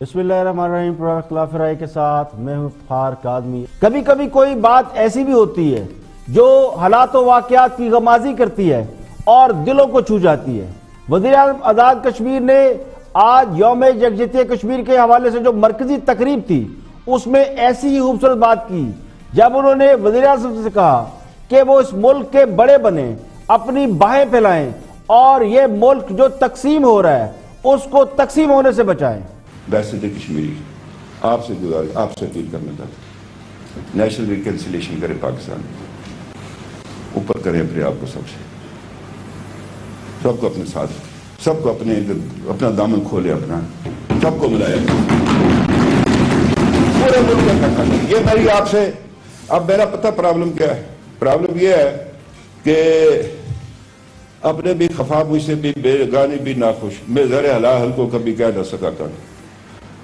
بسم اللہ الرحمن الرحیم، پروفیسر اختلاف رائے کے ساتھ میں ہوں افتخار کاظمی۔ کبھی کبھی کوئی بات ایسی بھی ہوتی ہے جو حالات و واقعات کی غمازی کرتی ہے اور دلوں کو چھو جاتی ہے۔ وزیر اعظم آزاد کشمیر نے آج یوم یکجہتی کشمیر کے حوالے سے جو مرکزی تقریب تھی اس میں ایسی ہی خوبصورت بات کی جب انہوں نے وزیر اعظم سے کہا کہ وہ اس ملک کے بڑے بنیں، اپنی باہیں پھیلائیں اور یہ ملک جو تقسیم ہو رہا ہے اس کو تقسیم ہونے سے بچائیں۔ بیسٹ کشمیری آپ سے گزارش، آپ سے اپیل کرنا چاہتا ہوں، نیشنل ریکنسیلیشن کرے پاکستان، اوپر کریں اپنے آپ کو، سب کو اپنے ساتھ، سب کو اپنا دامن کھولے، اپنا سب کو ملایا پورے ملک کا اکٹھا کریں۔ یہ میری آپ سے، اب میرا پتہ پرابلم کیا ہے؟ پرابلم یہ ہے کہ اپنے بھی خفا، مجھ سے بھی بیگانی بھی ناخوش، میں زر حلال کو کبھی کہہ نہ سکا تھا،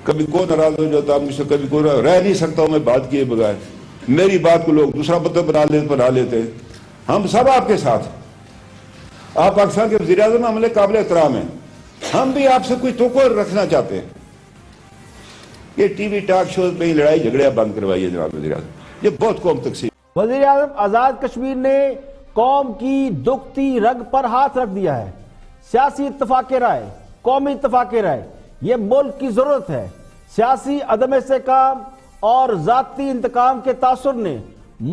کبھی کو ناراض ہو جاتا مجھ سے، کبھی کو رہ نہیں سکتا ہوں میں بات کیے بغیر، میری بات کو لوگ دوسرا مطلب بنا لیتے۔ ہم سب آپ کے ساتھ، آپ پاکستان کے وزیر اعظم ہمارے قابل احترام ہیں، ہم بھی آپ سے کوئی توقع رکھنا چاہتے ہیں۔ یہ ٹی وی ٹاک شوز میں ہی لڑائی جھگڑیاں بند کروائیے جناب وزیر اعظم، یہ بہت قوم تقسیم۔ وزیر اعظم آزاد کشمیر نے قوم کی دکھتی رگ پر ہاتھ رکھ دیا ہے۔ سیاسی اتفاق رائے، قومی اتفاق رائے یہ ملک کی ضرورت ہے۔ سیاسی عدم استحکام اور ذاتی انتقام کے تاثر نے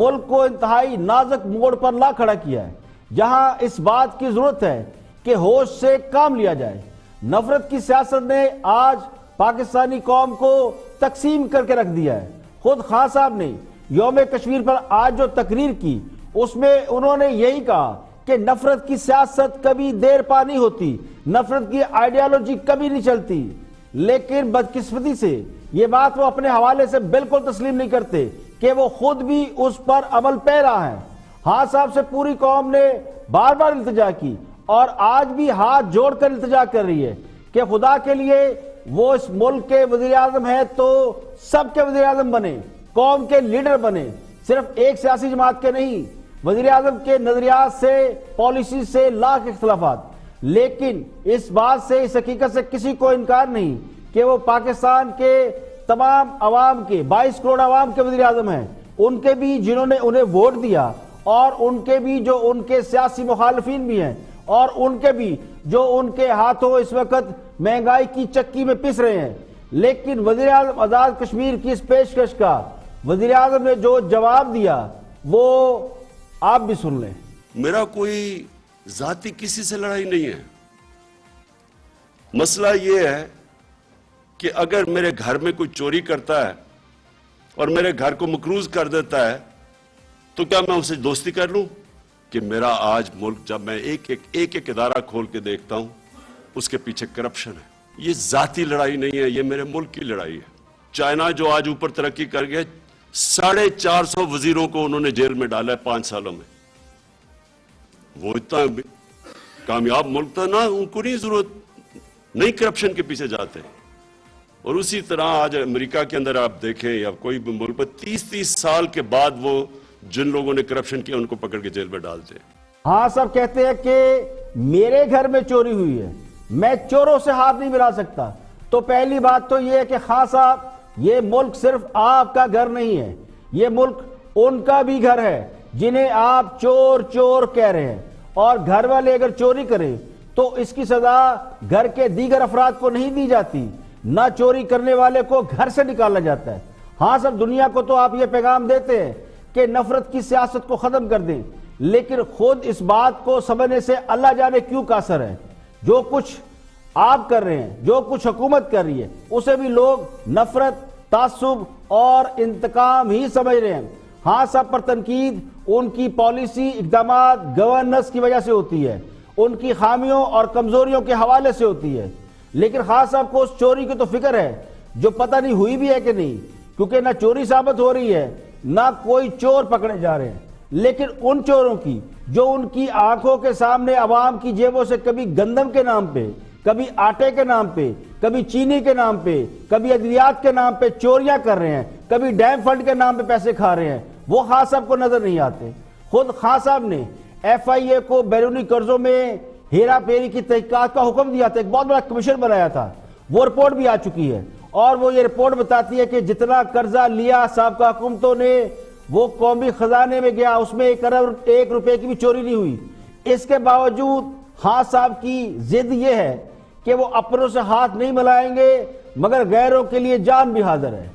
ملک کو انتہائی نازک موڑ پر لا کھڑا کیا ہے، جہاں اس بات کی ضرورت ہے کہ ہوش سے کام لیا جائے۔ نفرت کی سیاست نے آج پاکستانی قوم کو تقسیم کر کے رکھ دیا ہے۔ خود خان صاحب نے یوم کشمیر پر آج جو تقریر کی اس میں انہوں نے یہی کہا کہ نفرت کی سیاست کبھی دیر پا نہیں ہوتی، نفرت کی آئیڈیالوجی کبھی نہیں چلتی، لیکن بدقسمتی سے یہ بات وہ اپنے حوالے سے بالکل تسلیم نہیں کرتے کہ وہ خود بھی اس پر عمل پہ رہا ہے۔ ہاں صاحب سے پوری قوم نے بار بار التجا کی اور آج بھی ہاتھ جوڑ کر التجا کر رہی ہے کہ خدا کے لیے وہ اس ملک کے وزیر اعظم ہے تو سب کے وزیر اعظم بنے، قوم کے لیڈر بنے، صرف ایک سیاسی جماعت کے نہیں۔ وزیر اعظم کے نظریات سے، پالیسی سے لاکھ اختلافات، لیکن اس بات سے، اس حقیقت سے کسی کو انکار نہیں کہ وہ پاکستان کے تمام عوام کے 22 کروڑ عوام کے وزیر اعظم ہیں، ان کے بھی جنہوں نے انہیں ووٹ دیا اور ان کے بھی جو ان کے سیاسی مخالفین بھی ہیں اور ان کے بھی جو ان کے ہاتھوں اس وقت مہنگائی کی چکی میں پس رہے ہیں۔ لیکن وزیر اعظم آزاد کشمیر کی اس پیشکش کا وزیر اعظم نے جو جواب دیا وہ آپ بھی سن لیں۔ میرا کوئی ذاتی کسی سے لڑائی نہیں ہے، مسئلہ یہ ہے کہ اگر میرے گھر میں کوئی چوری کرتا ہے اور میرے گھر کو مقروض کر دیتا ہے تو کیا میں اسے دوستی کر لوں؟ کہ میرا آج ملک جب میں ایک ادارہ کھول کے دیکھتا ہوں اس کے پیچھے کرپشن ہے۔ یہ ذاتی لڑائی نہیں ہے، یہ میرے ملک کی لڑائی ہے۔ چائنا جو آج اوپر ترقی کر گیا، 450 وزیروں کو انہوں نے جیل میں ڈالا ہے 5 سالوں میں، وہ اتنا کامیاب ملک تھا نا، ان کو نہیں ضرورت، نہیں کرپشن کے پیچھے جاتے۔ اور اسی طرح آج امریکہ کے اندر آپ دیکھیں یا کوئی بھی ملک پر 30 سال کے بعد وہ جن لوگوں نے کرپشن کیا ان کو پکڑ کے جیل میں ڈالتے ہیں۔ ہاں سب کہتے ہیں کہ میرے گھر میں چوری ہوئی ہے، میں چوروں سے ہاتھ نہیں ملا سکتا۔ تو پہلی بات تو یہ ہے کہ خان صاحب یہ ملک صرف آپ کا گھر نہیں ہے، یہ ملک ان کا بھی گھر ہے جنہیں آپ چور چور کہہ رہے ہیں، اور گھر والے اگر چوری کریں تو اس کی سزا گھر کے دیگر افراد کو نہیں دی جاتی، نہ چوری کرنے والے کو گھر سے نکالا جاتا ہے۔ ہاں سب دنیا کو تو آپ یہ پیغام دیتے ہیں کہ نفرت کی سیاست کو ختم کر دیں، لیکن خود اس بات کو سمجھنے سے اللہ جانے کیوں قاصر ہے۔ جو کچھ آپ کر رہے ہیں، جو کچھ حکومت کر رہی ہے، اسے بھی لوگ نفرت، تعصب اور انتقام ہی سمجھ رہے ہیں۔ ہاں سب پر تنقید ان کی پالیسی، اقدامات، گورننس کی وجہ سے ہوتی ہے، ان کی خامیوں اور کمزوریوں کے حوالے سے ہوتی ہے، لیکن خان صاحب کو اس چوری کی تو فکر ہے جو پتہ نہیں ہوئی بھی ہے کہ نہیں، کیونکہ نہ چوری ثابت ہو رہی ہے نہ کوئی چور پکڑے جا رہے ہیں، لیکن ان چوروں کی جو ان کی آنکھوں کے سامنے عوام کی جیبوں سے کبھی گندم کے نام پہ، کبھی آٹے کے نام پہ، کبھی چینی کے نام پہ، کبھی ادویات کے نام پہ چوریاں کر رہے ہیں، کبھی ڈیم فنڈ کے نام پہ پیسے کھا رہے ہیں، وہ خان صاحب کو نظر نہیں آتے۔ خود خان صاحب نے ایف آئی اے کو بیرونی قرضوں میں ہیرا پھیری کی تحقیقات کا حکم دیا تھا، ایک بہت بڑا کمیشن بنایا تھا، وہ رپورٹ بھی آ چکی ہے، اور وہ یہ رپورٹ بتاتی ہے کہ جتنا قرضہ لیا سابقہ حکومتوں نے وہ قومی خزانے میں گیا، اس میں 1 ارب 1 روپے کی بھی چوری نہیں ہوئی۔ اس کے باوجود خان صاحب کی ضد یہ ہے کہ وہ اپنوں سے ہاتھ نہیں ملائیں گے مگر غیروں کے لیے جان بھی حاضر ہے۔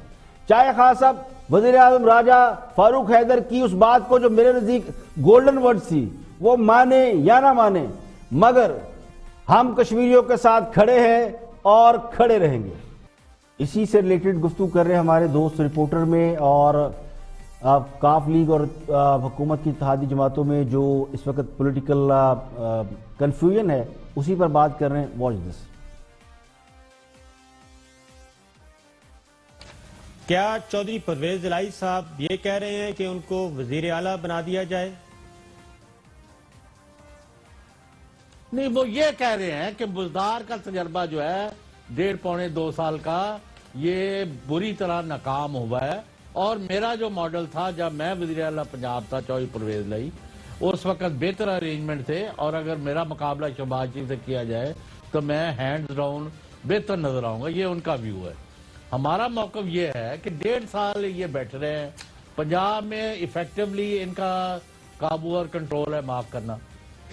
چاہے خان صاحب وزیر اعظم راجہ فاروق حیدر کی اس بات کو جو میرے نزدیک گولڈن ورڈ تھی وہ مانے یا نہ مانے، مگر ہم کشمیریوں کے ساتھ کھڑے ہیں اور کھڑے رہیں گے۔ اسی سے ریلیٹڈ گفتگو کر رہے ہیں ہمارے دوست رپورٹر میں، اور کاف لیگ اور حکومت کی اتحادی جماعتوں میں جو اس وقت پولیٹیکل کنفیوژن ہے اسی پر بات کر رہے ہیں۔ Watch this. کیا چودھری پرویز الہی صاحب یہ کہہ رہے ہیں کہ ان کو وزیر اعلیٰ بنا دیا جائے؟ نہیں، وہ یہ کہہ رہے ہیں کہ بزدار کا تجربہ جو ہے 1.5-2 سال کا یہ بری طرح ناکام ہوا ہے، اور میرا جو ماڈل تھا جب میں وزیر اعلیٰ پنجاب تھا چودھری پرویز الہی، اس وقت بہتر ارینجمنٹ تھے، اور اگر میرا مقابلہ شہباز شریف سے کیا جائے تو میں ہینڈز ڈاؤن بہتر نظر آؤں گا۔ یہ ان کا ویو ہے۔ ہمارا موقف یہ ہے کہ 1.5 سال یہ بیٹھ رہے ہیں پنجاب میں، ایفیکٹولی ان کا قابو اور کنٹرول ہے، معاف کرنا،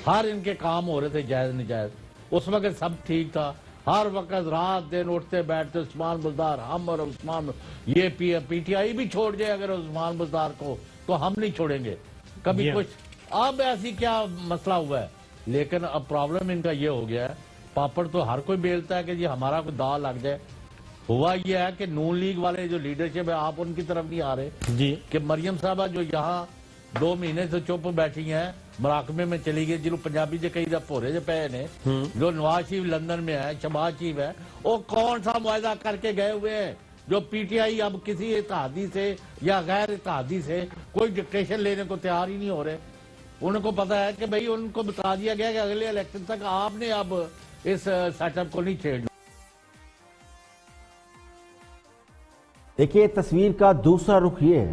ہر ان کے کام ہو رہے تھے جائز نجائز، اس وقت سب ٹھیک تھا، ہر وقت رات دن اٹھتے بیٹھتے عثمان بزدار، ہم اور عثمان، یہ پی ٹی آئی بھی چھوڑ جائے اگر عثمان بزدار کو تو ہم نہیں چھوڑیں گے کبھی کچھ۔ اب ایسی کیا مسئلہ ہوا ہے، لیکن اب پرابلم ان کا یہ ہو گیا ہے، پاپڑ تو ہر کوئی بیلتا ہے کہ جی ہمارا کوئی داغ لگ جائے۔ ہوا یہ ہے کہ نون لیگ والے جو لیڈرشپ ہے آپ ان کی طرف نہیں آ رہے جی، کہ مریم صاحبہ جو یہاں 2 مہینے سے چپ بیٹھی ہیں، مراقبے میں چلی گئی، جنہوں پنجابی سے کئی دفعہ رہے پے نے، جو نواز شریف لندن میں ہے، شہباز شریف ہے، وہ کون سا معاہدہ کر کے گئے ہوئے ہیں جو پی ٹی آئی اب کسی اتحادی سے یا غیر اتحادی سے کوئی ڈکٹیشن لینے کو تیار ہی نہیں ہو رہے۔ ان کو پتا ہے کہ بھئی ان کو بتا دیا گیا کہ اگلے الیکشن تک آپ نے اب اس سیٹ اپ کو نہیں چھیڑنا۔ دیکھیے تصویر کا دوسرا رخ یہ ہے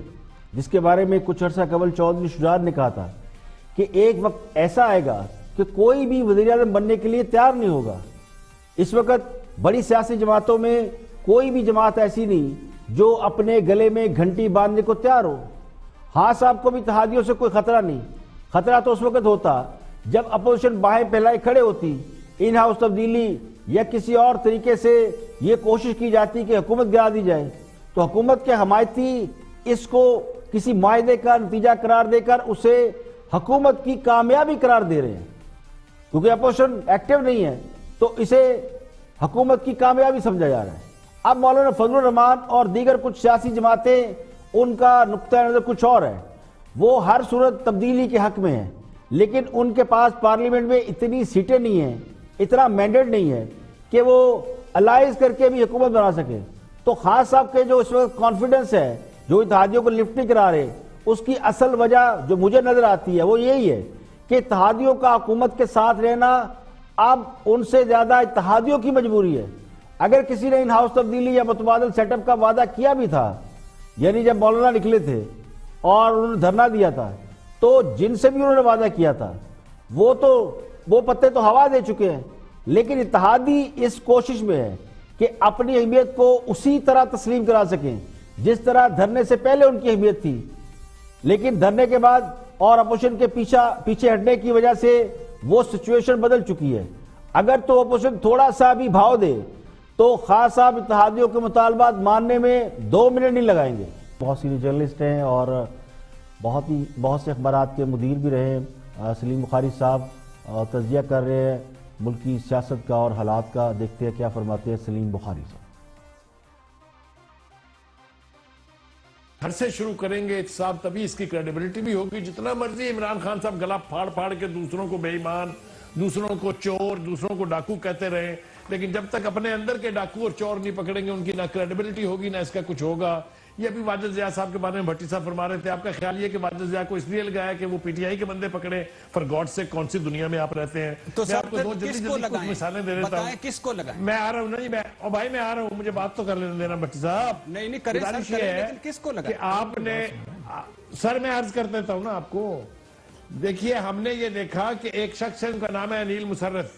جس کے بارے میں کچھ عرصہ قبل چودھری شجاعت نے کہا تھا کہ ایک وقت ایسا آئے گا کہ کوئی بھی وزیر اعظم بننے کے لیے تیار نہیں ہوگا۔ اس وقت بڑی سیاسی جماعتوں میں کوئی بھی جماعت ایسی نہیں جو اپنے گلے میں گھنٹی باندھنے کو تیار ہو۔ ہاں صاحب کو بھی اتحادیوں سے کوئی خطرہ نہیں، خطرہ تو اس وقت ہوتا جب اپوزیشن باہیں پھیلائے کھڑے ہوتی، ان ہاؤس تبدیلی یا کسی اور طریقے سے یہ کوشش کی جاتی کہ حکومت گرا دی جائے، تو حکومت کے حمایتی اس کو کسی معاہدے کا نتیجہ قرار دے کر اسے حکومت کی کامیابی قرار دے رہے ہیں، کیونکہ اپوزیشن ایکٹیو نہیں ہے تو اسے حکومت کی کامیابی سمجھا جا رہا ہے۔ اب مولانا فضل الرحمان اور دیگر کچھ سیاسی جماعتیں ان کا نقطہ نظر کچھ اور ہے، وہ ہر صورت تبدیلی کے حق میں ہیں، لیکن ان کے پاس پارلیمنٹ میں اتنی سیٹیں نہیں ہیں، اتنا مینڈیٹ نہیں ہے کہ وہ الائنس کر کے بھی حکومت بنا سکے۔ تو خان صاحب کے جو اس وقت کانفیڈنس ہے، جو اتحادیوں کو لفٹ نہیں کرا رہے، اس کی اصل وجہ جو مجھے نظر آتی ہے وہ یہی ہے کہ اتحادیوں کا حکومت کے ساتھ رہنا اب ان سے زیادہ اتحادیوں کی مجبوری ہے۔ اگر کسی نے ان ہاؤس تبدیلی یا متبادل سیٹ اپ کا وعدہ کیا بھی تھا، یعنی جب مولانا نکلے تھے اور انہوں نے دھرنا دیا تھا، تو جن سے بھی انہوں نے وعدہ کیا تھا وہ پتے تو ہوا دے چکے ہیں، لیکن اتحادی اس کوشش میں ہے کہ اپنی اہمیت کو اسی طرح تسلیم کرا سکیں جس طرح دھرنے سے پہلے ان کی اہمیت تھی، لیکن دھرنے کے بعد اور اپوزیشن کے پیچھے ہٹنے کی وجہ سے وہ سچویشن بدل چکی ہے۔ اگر تو اپوزیشن تھوڑا سا بھی بھاؤ دے تو خاص صاحب اتحادیوں کے مطالبات ماننے میں 2 منٹ نہیں لگائیں گے۔ بہت سینئر جرنلسٹ ہیں اور بہت سے اخبارات کے مدیر بھی رہے ہیں۔ سلیم بخاری صاحب تجزیہ کر رہے ہیں ملک کی سیاست کا اور حالات کا، دیکھتے ہیں کیا فرماتے ہیں سلیم بخاری صاحب۔ گھر سے شروع کریں گے احتساب، تبھی اس کی کریڈیبلٹی بھی ہوگی۔ جتنا مرضی عمران خان صاحب گلا پھاڑ کے دوسروں کو بے ایمان، دوسروں کو چور، دوسروں کو ڈاکو کہتے رہے، لیکن جب تک اپنے اندر کے ڈاکو اور چور نہیں پکڑیں گے ان کی نہ کریڈیبلٹی ہوگی نہ اس کا کچھ ہوگا۔ یہ ابھی واجد ضیاء صاحب کے بارے میں بھٹی صاحب فرما رہے تھے، آپ کا خیال یہ کہ واجد ضیاء کو اس لیے لگایا کہ وہ پی ٹی آئی کے بندے پکڑے؟ فار گاڈ سے کون سی دنیا میں آپ رہتے ہیں؟ تو میں آپ کو دو کس کو کچھ لگائیں؟ مثالیں دے دیتا بتائیں ہوں۔ کس کو لگائیں؟ میں آ رہا ہوں نا جی، بھائی میں آ رہا ہوں، مجھے بات تو کر لینے دینا بھٹی صاحب۔ نہیں کریں سر، گزارش یہ کریں، ہے لیکن کس کو لگائیں؟ کہ آپ نے سر میں عرض کر دیتا ہوں نا آپ کو، دیکھیے ہم نے یہ دیکھا کہ ایک شخص ہے ان کا نام ہے انیل مسرف،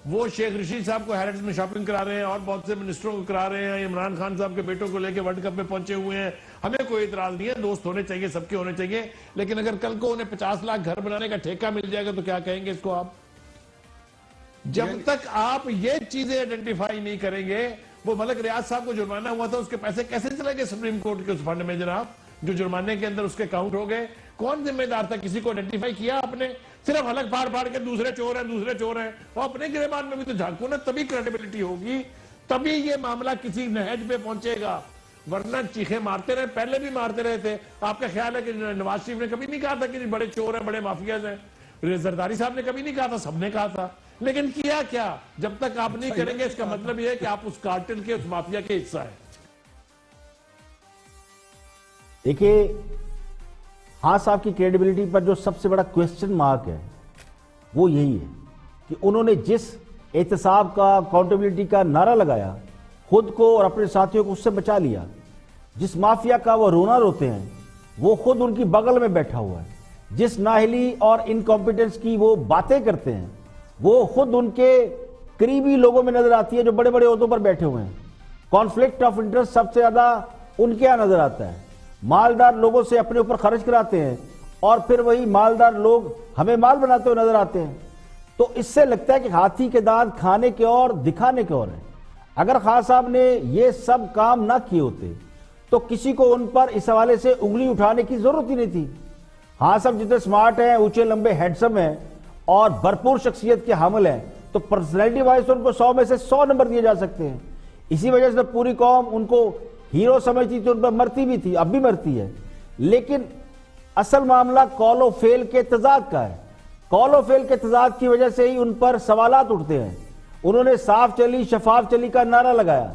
وہ شیخ رشید صاحب کو ہیرٹس میں شاپنگ کرا رہے ہیں اور بہت سے منسٹروں کو کرا رہے ہیں, عمران خان صاحب کے بیٹوں کو لے کے ورلڈ کپ میں پہنچے ہوئے ہیں. ہمیں کوئی اعتراض نہیں ہے, دوست ہونے چاہیے, سب کے ہونے چاہیے, لیکن اگر کل کو انہیں 50 لاکھ گھر بنانے کا ٹھیکہ مل جائے گا تو کیا کہیں گے اس کو آپ؟ جب تک آپ یہ چیزیں آئیڈینٹیفائی نہیں کریں گے, وہ ملک ریاض صاحب کو جرمانہ ہوا تھا, اس کے پیسے کیسے چلے گئے سپریم کورٹ کے اس فنڈ میں جناب, جو جرمانے کے اندر اس کے کاؤنٹ ہو گئے؟ کون ذمہ دار تھا؟ کسی کو آئیڈینٹیفائی کیا آپ نے؟ صرف حلق پھاڑ پھاڑ کے دوسرے چور ہیں, اور اپنے گریبان میں بھی تو جھانکو نا, تبھی کریڈیبلٹی ہوگی, تبھی یہ معاملہ کسی نہج پہ پہنچے گا. ورنہ چیخیں مارتے رہے, پہلے بھی مارتے رہے تھے. آپ کا خیال ہے کہ نواز شریف نے کبھی نہیں کہا تھا کہ بڑے چور ہیں, بڑے مافیاز ہیں؟ زرداری صاحب نے کبھی نہیں کہا تھا, سب نے کہا تھا. لیکن کیا کیا؟ جب تک آپ نہیں کریں گے, اس کا مطلب یہ ہے کہ آپ اس کارٹل کے, اس مافیا کے حصہ ہیں. دیکھیے, خان صاحب کی کریڈیبلٹی پر جو سب سے بڑا کوسچن مارک ہے وہ یہی ہے کہ انہوں نے جس احتساب کا, اکاؤنٹیبلٹی کا نعرہ لگایا, خود کو اور اپنے ساتھیوں کو اس سے بچا لیا. جس مافیا کا وہ رونا روتے ہیں وہ خود ان کی بغل میں بیٹھا ہوا ہے. جس نااہلی اور انکمپیٹنس کی وہ باتیں کرتے ہیں وہ خود ان کے قریبی لوگوں میں نظر آتی ہے جو بڑے بڑے عہدوں پر بیٹھے ہوئے ہیں. کانفلکٹ آف انٹرسٹ سب سے زیادہ ان کے یہاں نظر آتا ہے. مالدار لوگوں سے اپنے اوپر خرچ کراتے ہیں اور پھر وہی مالدار لوگ ہمیں مال بناتے ہوئے نظر آتے ہیں. تو اس سے لگتا ہے کہ ہاتھی کے دانت کھانے کے اور دکھانے کے اور ہیں. اگر خان صاحب نے یہ سب کام نہ کیے ہوتے تو کسی کو ان پر اس حوالے سے انگلی اٹھانے کی ضرورت ہی نہیں تھی. خان صاحب جتنے سمارٹ ہیں, اونچے لمبے ہینڈسم ہیں اور بھرپور شخصیت کے حامل ہیں, تو پرسنالٹی وائز ان کو 100 میں سے 100 نمبر دیے جا سکتے ہیں. اسی وجہ سے پوری قوم ان کو ہیرو سمجھتی تھی, ان پر مرتی بھی تھی, اب بھی مرتی ہے. لیکن اصل معاملہ کال و فیل کے تضاد کا ہے. کال و فیل کے تضاد کی وجہ سے ہی ان پر سوالات اٹھتے ہیں. انہوں نے صاف چلی شفاف چلی کا نعرہ لگایا,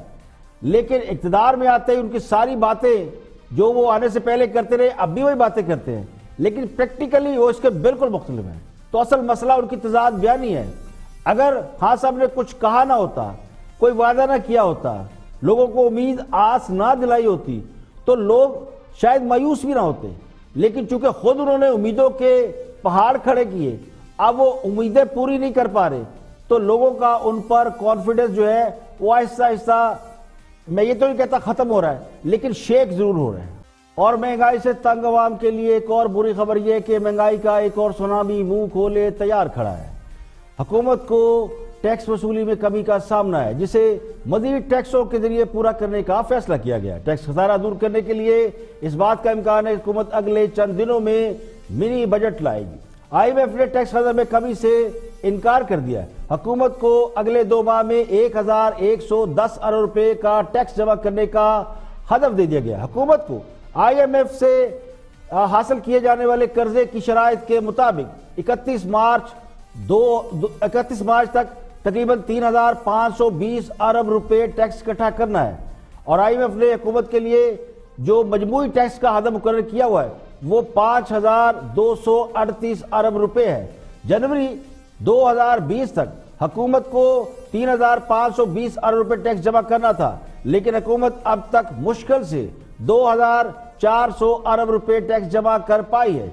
لیکن اقتدار میں آتے ہی ان کی ساری باتیں جو وہ آنے سے پہلے کرتے رہے اب بھی وہی باتیں کرتے ہیں, لیکن پریکٹیکلی وہ اس کے بالکل مختلف ہیں. تو اصل مسئلہ ان کی تضاد بیانی ہے. اگر خان صاحب نے کچھ کہا نہ ہوتا, کوئی وعدہ نہ کیا ہوتا, لوگوں کو امید آس نہ دلائی ہوتی, تو لوگ شاید مایوس بھی نہ ہوتے. لیکن چونکہ خود انہوں نے امیدوں کے پہاڑ کھڑے کیے, اب وہ امیدیں پوری نہیں کر پا رہے, تو لوگوں کا ان پر کانفیڈنس جو ہے وہ آہستہ آہستہ, میں یہ تو نہیں کہتا ختم ہو رہا ہے, لیکن شیک ضرور ہو رہا ہے. اور مہنگائی سے تنگ عوام کے لیے ایک اور بری خبر یہ ہے کہ مہنگائی کا ایک اور سونامی منہ کھولے تیار کھڑا ہے. حکومت کو ٹیکس وصولی میں کمی کا سامنا ہے, جسے مزید ٹیکسوں کے ذریعے پورا کرنے کا فیصلہ کیا گیا. ٹیکس خسارہ دور کرنے کے لیے اس بات کا امکان ہے کہ حکومت اگلے چند دنوں میں منی بجٹ لائے گی. آئی ایم ایف نے ٹیکس خزانہ میں کمی سے انکار کر دیا ہے. حکومت کو اگلے 2 ماہ میں 1110 ارب روپے کا ٹیکس جمع کرنے کا ہدف دے دیا گیا. حکومت کو آئی ایم ایف سے حاصل کیے جانے والے قرضے کی شرائط کے مطابق 31 مارچ تک تقریباً 3520 ارب روپے ٹیکس اکٹھا کرنا ہے. اور آئی ایم ایف نے حکومت کے لیے جو مجموعی ٹیکس کا ہدف مقرر کیا ہوا ہے وہ 5238 ارب روپے ہے. جنوری 2020 تک حکومت کو 3520 ارب روپے ٹیکس جمع کرنا تھا, لیکن حکومت اب تک مشکل سے 2400 ارب روپے ٹیکس جمع کر پائی ہے.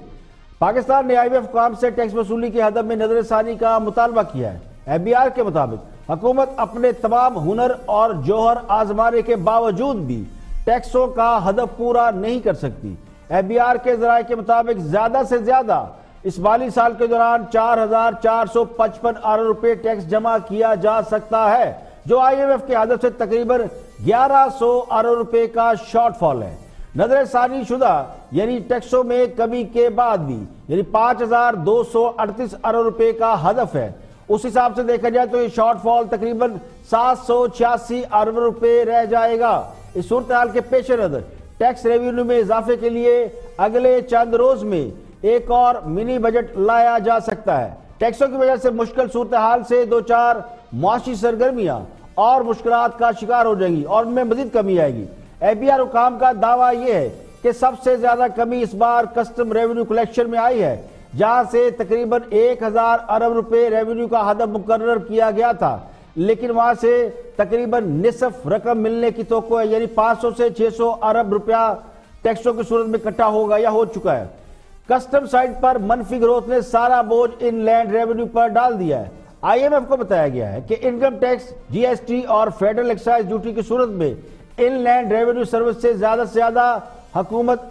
پاکستان نے آئی ایم ایف حکام سے ٹیکس وصولی کے ہدف میں نظر ثانی کا مطالبہ کیا ہے. ایف بی آر کے مطابق حکومت اپنے تمام ہنر اور جوہر آزمانے کے باوجود بھی ٹیکسوں کا ہدف پورا نہیں کر سکتی. ایف بی آر کے ذرائع کے مطابق زیادہ سے زیادہ اس مالی سال کے دوران 4455 ارب روپے ٹیکس جمع کیا جا سکتا ہے, جو آئی ایم ایف کے ہدف سے تقریباً 1100 ارب روپے کا شارٹ فال ہے. نظر ثانی شدہ یعنی ٹیکسوں میں کمی کے بعد بھی یعنی 5238 ارب روپے کا ہدف ہے. اس حساب سے دیکھا جائے تو یہ شارٹ فال تقریباً 786 ارب روپے رہ جائے گا. اس صورتحال کے پیش نظر ٹیکس ریونیو میں اضافے کے لیے اگلے چند روز میں ایک اور منی بجٹ لایا جا سکتا ہے. ٹیکسوں کی وجہ سے مشکل صورتحال سے 2-4 معاشی سرگرمیاں اور مشکلات کا شکار ہو جائیں گی اور ان میں مزید کمی آئے گی. ایف بی آر حکام کا دعویٰ یہ ہے کہ سب سے زیادہ کمی اس بار کسٹم ریونیو کلیکشن میں آئی ہے, جہاں سے تقریباً 1000 ارب روپے ریونیو کا ہدف مقرر کیا گیا تھا, لیکن وہاں سے تقریباً نصف رقم ملنے کی توقع ہے, یعنی 500 سے 600 ارب روپیہ ٹیکسوں کی صورت میں اکٹھا ہوگا یا ہو چکا ہے. کسٹم سائٹ پر منفی گروتھ نے سارا بوجھ ان لینڈ ریونیو پر ڈال دیا ہے. IMF کو بتایا گیا ہے کہ انکم ٹیکس، GST اور فیڈرل ایکسائز ڈیوٹی کی صورت میں ان لینڈ ریونیو سروس سے زیادہ حکومت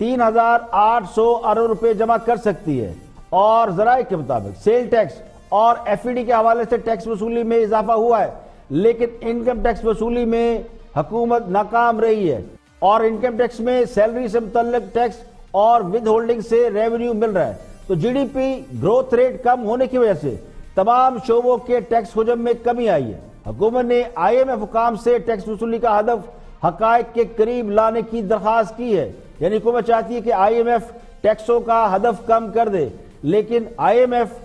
3,800 ارب روپے جمع کر سکتی ہے، اور ذرائع کے مطابق سیل ٹیکس اور FED کے حوالے سے ٹیکس وصولی میں اضافہ ہوا ہے، لیکن انکم ٹیکس وصولی میں حکومت ناکام رہی ہے، اور انکم ٹیکس میں سیلری سے متعلق ٹیکس اور ود ہولڈنگ سے ریونیو مل رہا ہے۔ تو GDP گروتھ ریٹ کم ہونے کی وجہ سے تمام شعبوں کے ٹیکس حجم میں کمی آئی ہے۔ حکومت نے IMF حکام سے ٹیکس وصولی کا ہدف حقائق کے قریب لانے کی درخواست کی ہے، یعنی حکومت چاہتی ہے کہ IMF ٹیکسوں کا ہدف کم کر دے، لیکن IMF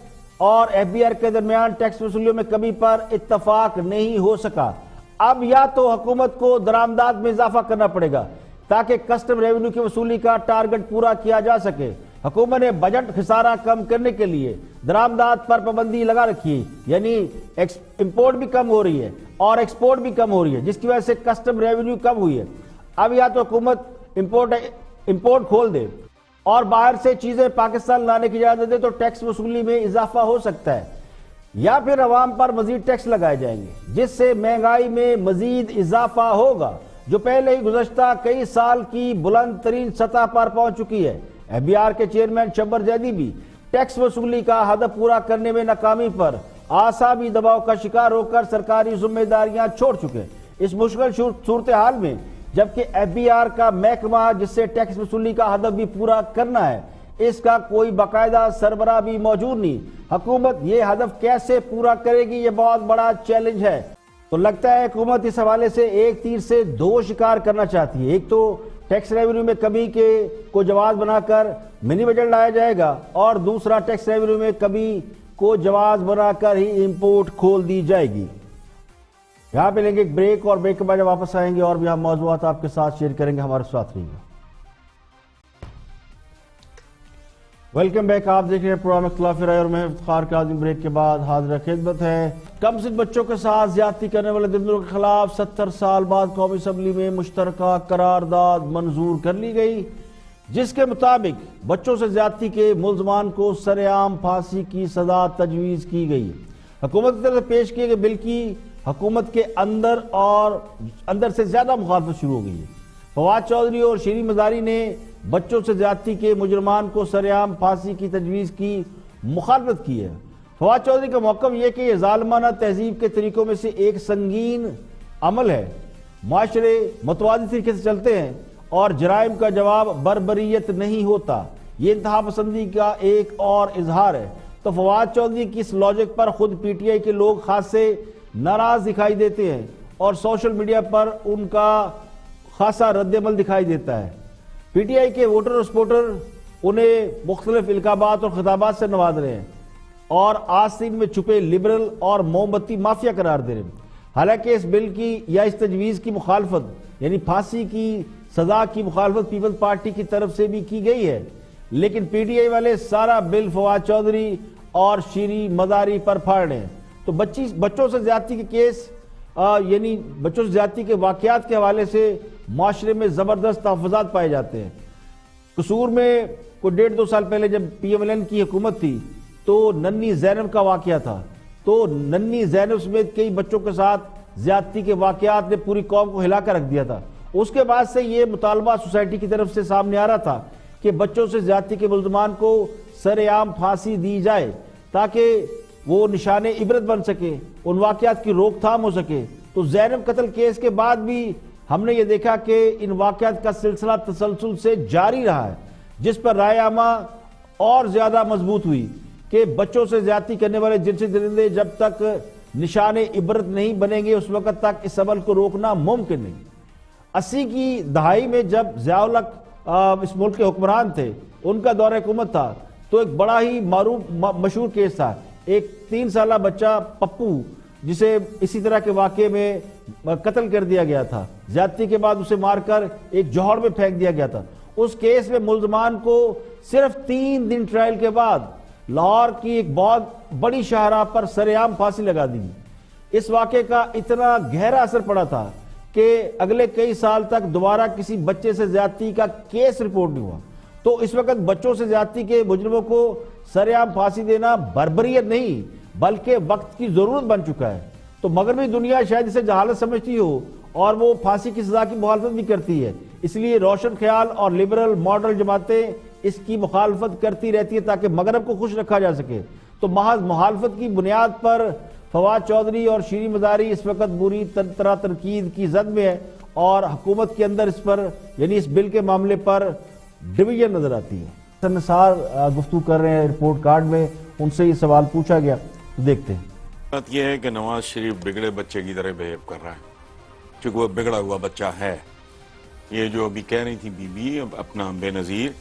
اور FBR کے درمیان ٹیکس وصولیوں میں کمی پر اتفاق نہیں ہو سکا۔ اب یا تو حکومت کو درآمدات میں اضافہ کرنا پڑے گا تاکہ کسٹم ریونیو کی وصولی کا ٹارگٹ پورا کیا جا سکے۔ حکومت نے بجٹ خسارہ کم کرنے کے لیے درآمدات پر پابندی لگا رکھی ہے، یعنی امپورٹ بھی کم ہو رہی ہے اور ایکسپورٹ بھی کم ہو رہی ہے، جس کی وجہ سے کسٹم ریونیو کم ہوئی ہے۔ اب یا تو حکومت امپورٹ کھول دے اور باہر سے چیزیں پاکستان لانے کی اجازت دے تو ٹیکس وصولی میں اضافہ ہو سکتا ہے، یا پھر عوام پر مزید ٹیکس لگائے جائیں گے جس سے مہنگائی میں مزید اضافہ ہوگا، جو پہلے ہی گزشتہ کئی سال کی بلند ترین سطح پر پہنچ چکی ہے۔ FBR کے چیئرمین شبر زیدی بھی ٹیکس وصولی کا ہدف پورا کرنے میں ناکامی پر اعصابی دباؤ کا شکار ہو کر سرکاری ذمہ داریاں چھوڑ چکے ہیں۔ اس مشکل صورتحال میں جبکہ FBR کا محکمہ جس سے ٹیکس وصولی کا ہدف بھی پورا کرنا ہے، اس کا کوئی باقاعدہ سربراہ بھی موجود نہیں، حکومت یہ ہدف کیسے پورا کرے گی، یہ بہت بڑا چیلنج ہے۔ تو لگتا ہے حکومت اس حوالے سے ایک تیر سے دو شکار کرنا چاہتی ہے، ایک تو ٹیکس ریونیو میں کمی کے کو جواز بنا کر منی بجٹ لایا جائے گا، اور دوسرا ٹیکس ریونیو میں کمی کو جواز بنا کر ہی امپورٹ کھول دی جائے گی۔ یہاں پہ لیں گے ایک بریک، اور بریک کے بعد جب واپس آئیں گے اور بھی ہم موضوعات آپ کے ساتھ شیئر کریں گے، ہمارے ساتھ رہیے گا۔ ویلکم بیک، آپ دیکھ رہے ہیں پروگرام اختلاف رائے، اور میں افتخار کاظم بریک کے بعد حاضر خدمت ہے۔ کم سن بچوں کے ساتھ زیادتی کرنے والے دمداروں کے خلاف 70 سال بعد قومی اسمبلی میں مشترکہ قرارداد منظور کر لی گئی، جس کے مطابق بچوں سے زیادتی کے ملزمان کو سرعام پھانسی کی سزا تجویز کی گئی۔ حکومت کی طرف سے پیش کیے گئے بل کی حکومت کے اندر سے زیادہ مخالفت شروع ہو گئی ہے۔ فواد چودھری اور شیریں مزاری نے بچوں سے زیادتی کے مجرمان کو سرعام پھانسی کی تجویز کی مخالفت کی ہے۔ فواد چودھری کا موقف یہ کہ یہ ظالمانہ تہذیب کے طریقوں میں سے ایک سنگین عمل ہے، معاشرے متوازی طریقے سے چلتے ہیں اور جرائم کا جواب بربریت نہیں ہوتا، یہ انتہا پسندی کا ایک اور اظہار ہے۔ تو فواد چودھری کی اس لاجک پر خود PTI کے لوگ خاصے ناراض دکھائی دیتے ہیں، اور سوشل میڈیا پر ان کا خاصا رد عمل دکھائی دیتا ہے۔ PTI کے ووٹر اور سپورٹر انہیں مختلف القابات اور خطابات سے نواز رہے ہیں، اور آستین میں چھپے لبرل اور موم بتی مافیا قرار دے رہے ہیں۔ حالانکہ اس بل کی یا اس تجویز کی مخالفت، یعنی پھانسی کی سزا کی مخالفت پیپلز پارٹی کی طرف سے بھی کی گئی ہے، لیکن PTI والے سارا بل فواد چودھری اور شیریں مزاری پر پھاڑ رہے ہیں۔ تو بچوں سے زیادتی کے کیس، یعنی بچوں سے زیادتی کے واقعات کے حوالے سے معاشرے میں زبردست تحفظات پائے جاتے ہیں۔ قصور میں کوئی 1.5-2 سال پہلے جب PMLN کی حکومت تھی تو ننھی زینب کا واقعہ تھا، تو ننھی زینب سمیت کئی بچوں کے ساتھ زیادتی کے واقعات نے پوری قوم کو ہلا کر رکھ دیا تھا۔ اس کے بعد سے یہ مطالبہ سوسائٹی کی طرف سے سامنے آ رہا تھا کہ بچوں سے زیادتی کے ملزمان کو سر عام پھانسی دی جائے تاکہ وہ نشان عبرت بن سکے، ان واقعات کی روک تھام ہو سکے۔ تو زینب قتل کیس کے بعد بھی ہم نے یہ دیکھا کہ ان واقعات کا سلسلہ تسلسل سے جاری رہا ہے، جس پر رائے عامہ اور زیادہ مضبوط ہوئی کہ بچوں سے زیادتی کرنے والے جنسی درندے جب تک نشان عبرت نہیں بنیں گے اس وقت تک اس عمل کو روکنا ممکن نہیں۔ 80 کی دہائی میں جب ضیاء الحق اس ملک کے حکمران تھے، ان کا دور حکومت تھا، تو ایک بڑا ہی مشہور کیس تھا، ایک 3 سالہ بچہ پپو جسے اسی طرح کے واقعے میں قتل کر دیا گیا تھا، زیادتی کے بعد اسے مار کر ایک جوہر میں پھینک دیا گیا تھا۔ اس کیس میں ملزمان کو صرف 3 دن ٹرائل کے بعد لاہور کی ایک بہت بڑی شاہراہ پر سرعام پھانسی لگا دی۔ اس واقعے کا اتنا گہرا اثر پڑا تھا کہ اگلے کئی سال تک دوبارہ کسی بچے سے زیادتی کا کیس رپورٹ نہیں ہوا۔ تو اس وقت بچوں سے زیادتی کے مجرموں کو سرعام پھانسی دینا بربریت نہیں بلکہ وقت کی ضرورت بن چکا ہے. تو مغربی دنیا شاید اسے جہالت سمجھتی ہو اور وہ پھانسی کی سزا کی مخالفت بھی کرتی ہے. اس لیے روشن خیال اور لبرل ماڈرن جماعتیں اس کی مخالفت کرتی رہتی ہے تاکہ مغرب کو خوش رکھا جا سکے. تو محض مخالفت کی بنیاد پر فواد چودھری اور شیریں مزاری اس وقت بری طرح تنقید کی زد میں ہے اور حکومت کے اندر اس پر یعنی اس بل کے معاملے پر ڈویژن نظر آتی ہے. نثار گفتگو کر رہے ہیں رپورٹ کارڈ میں، ان سے یہ سوال پوچھا گیا تو دیکھتے ہیں. بات یہ ہے کہ نواز شریف بگڑے بچے کی طرح بہیو کر رہا ہے چونکہ وہ بگڑا ہوا بچہ ہے. یہ جو ابھی کہہ رہی تھی بی بی اپنا بے نظیر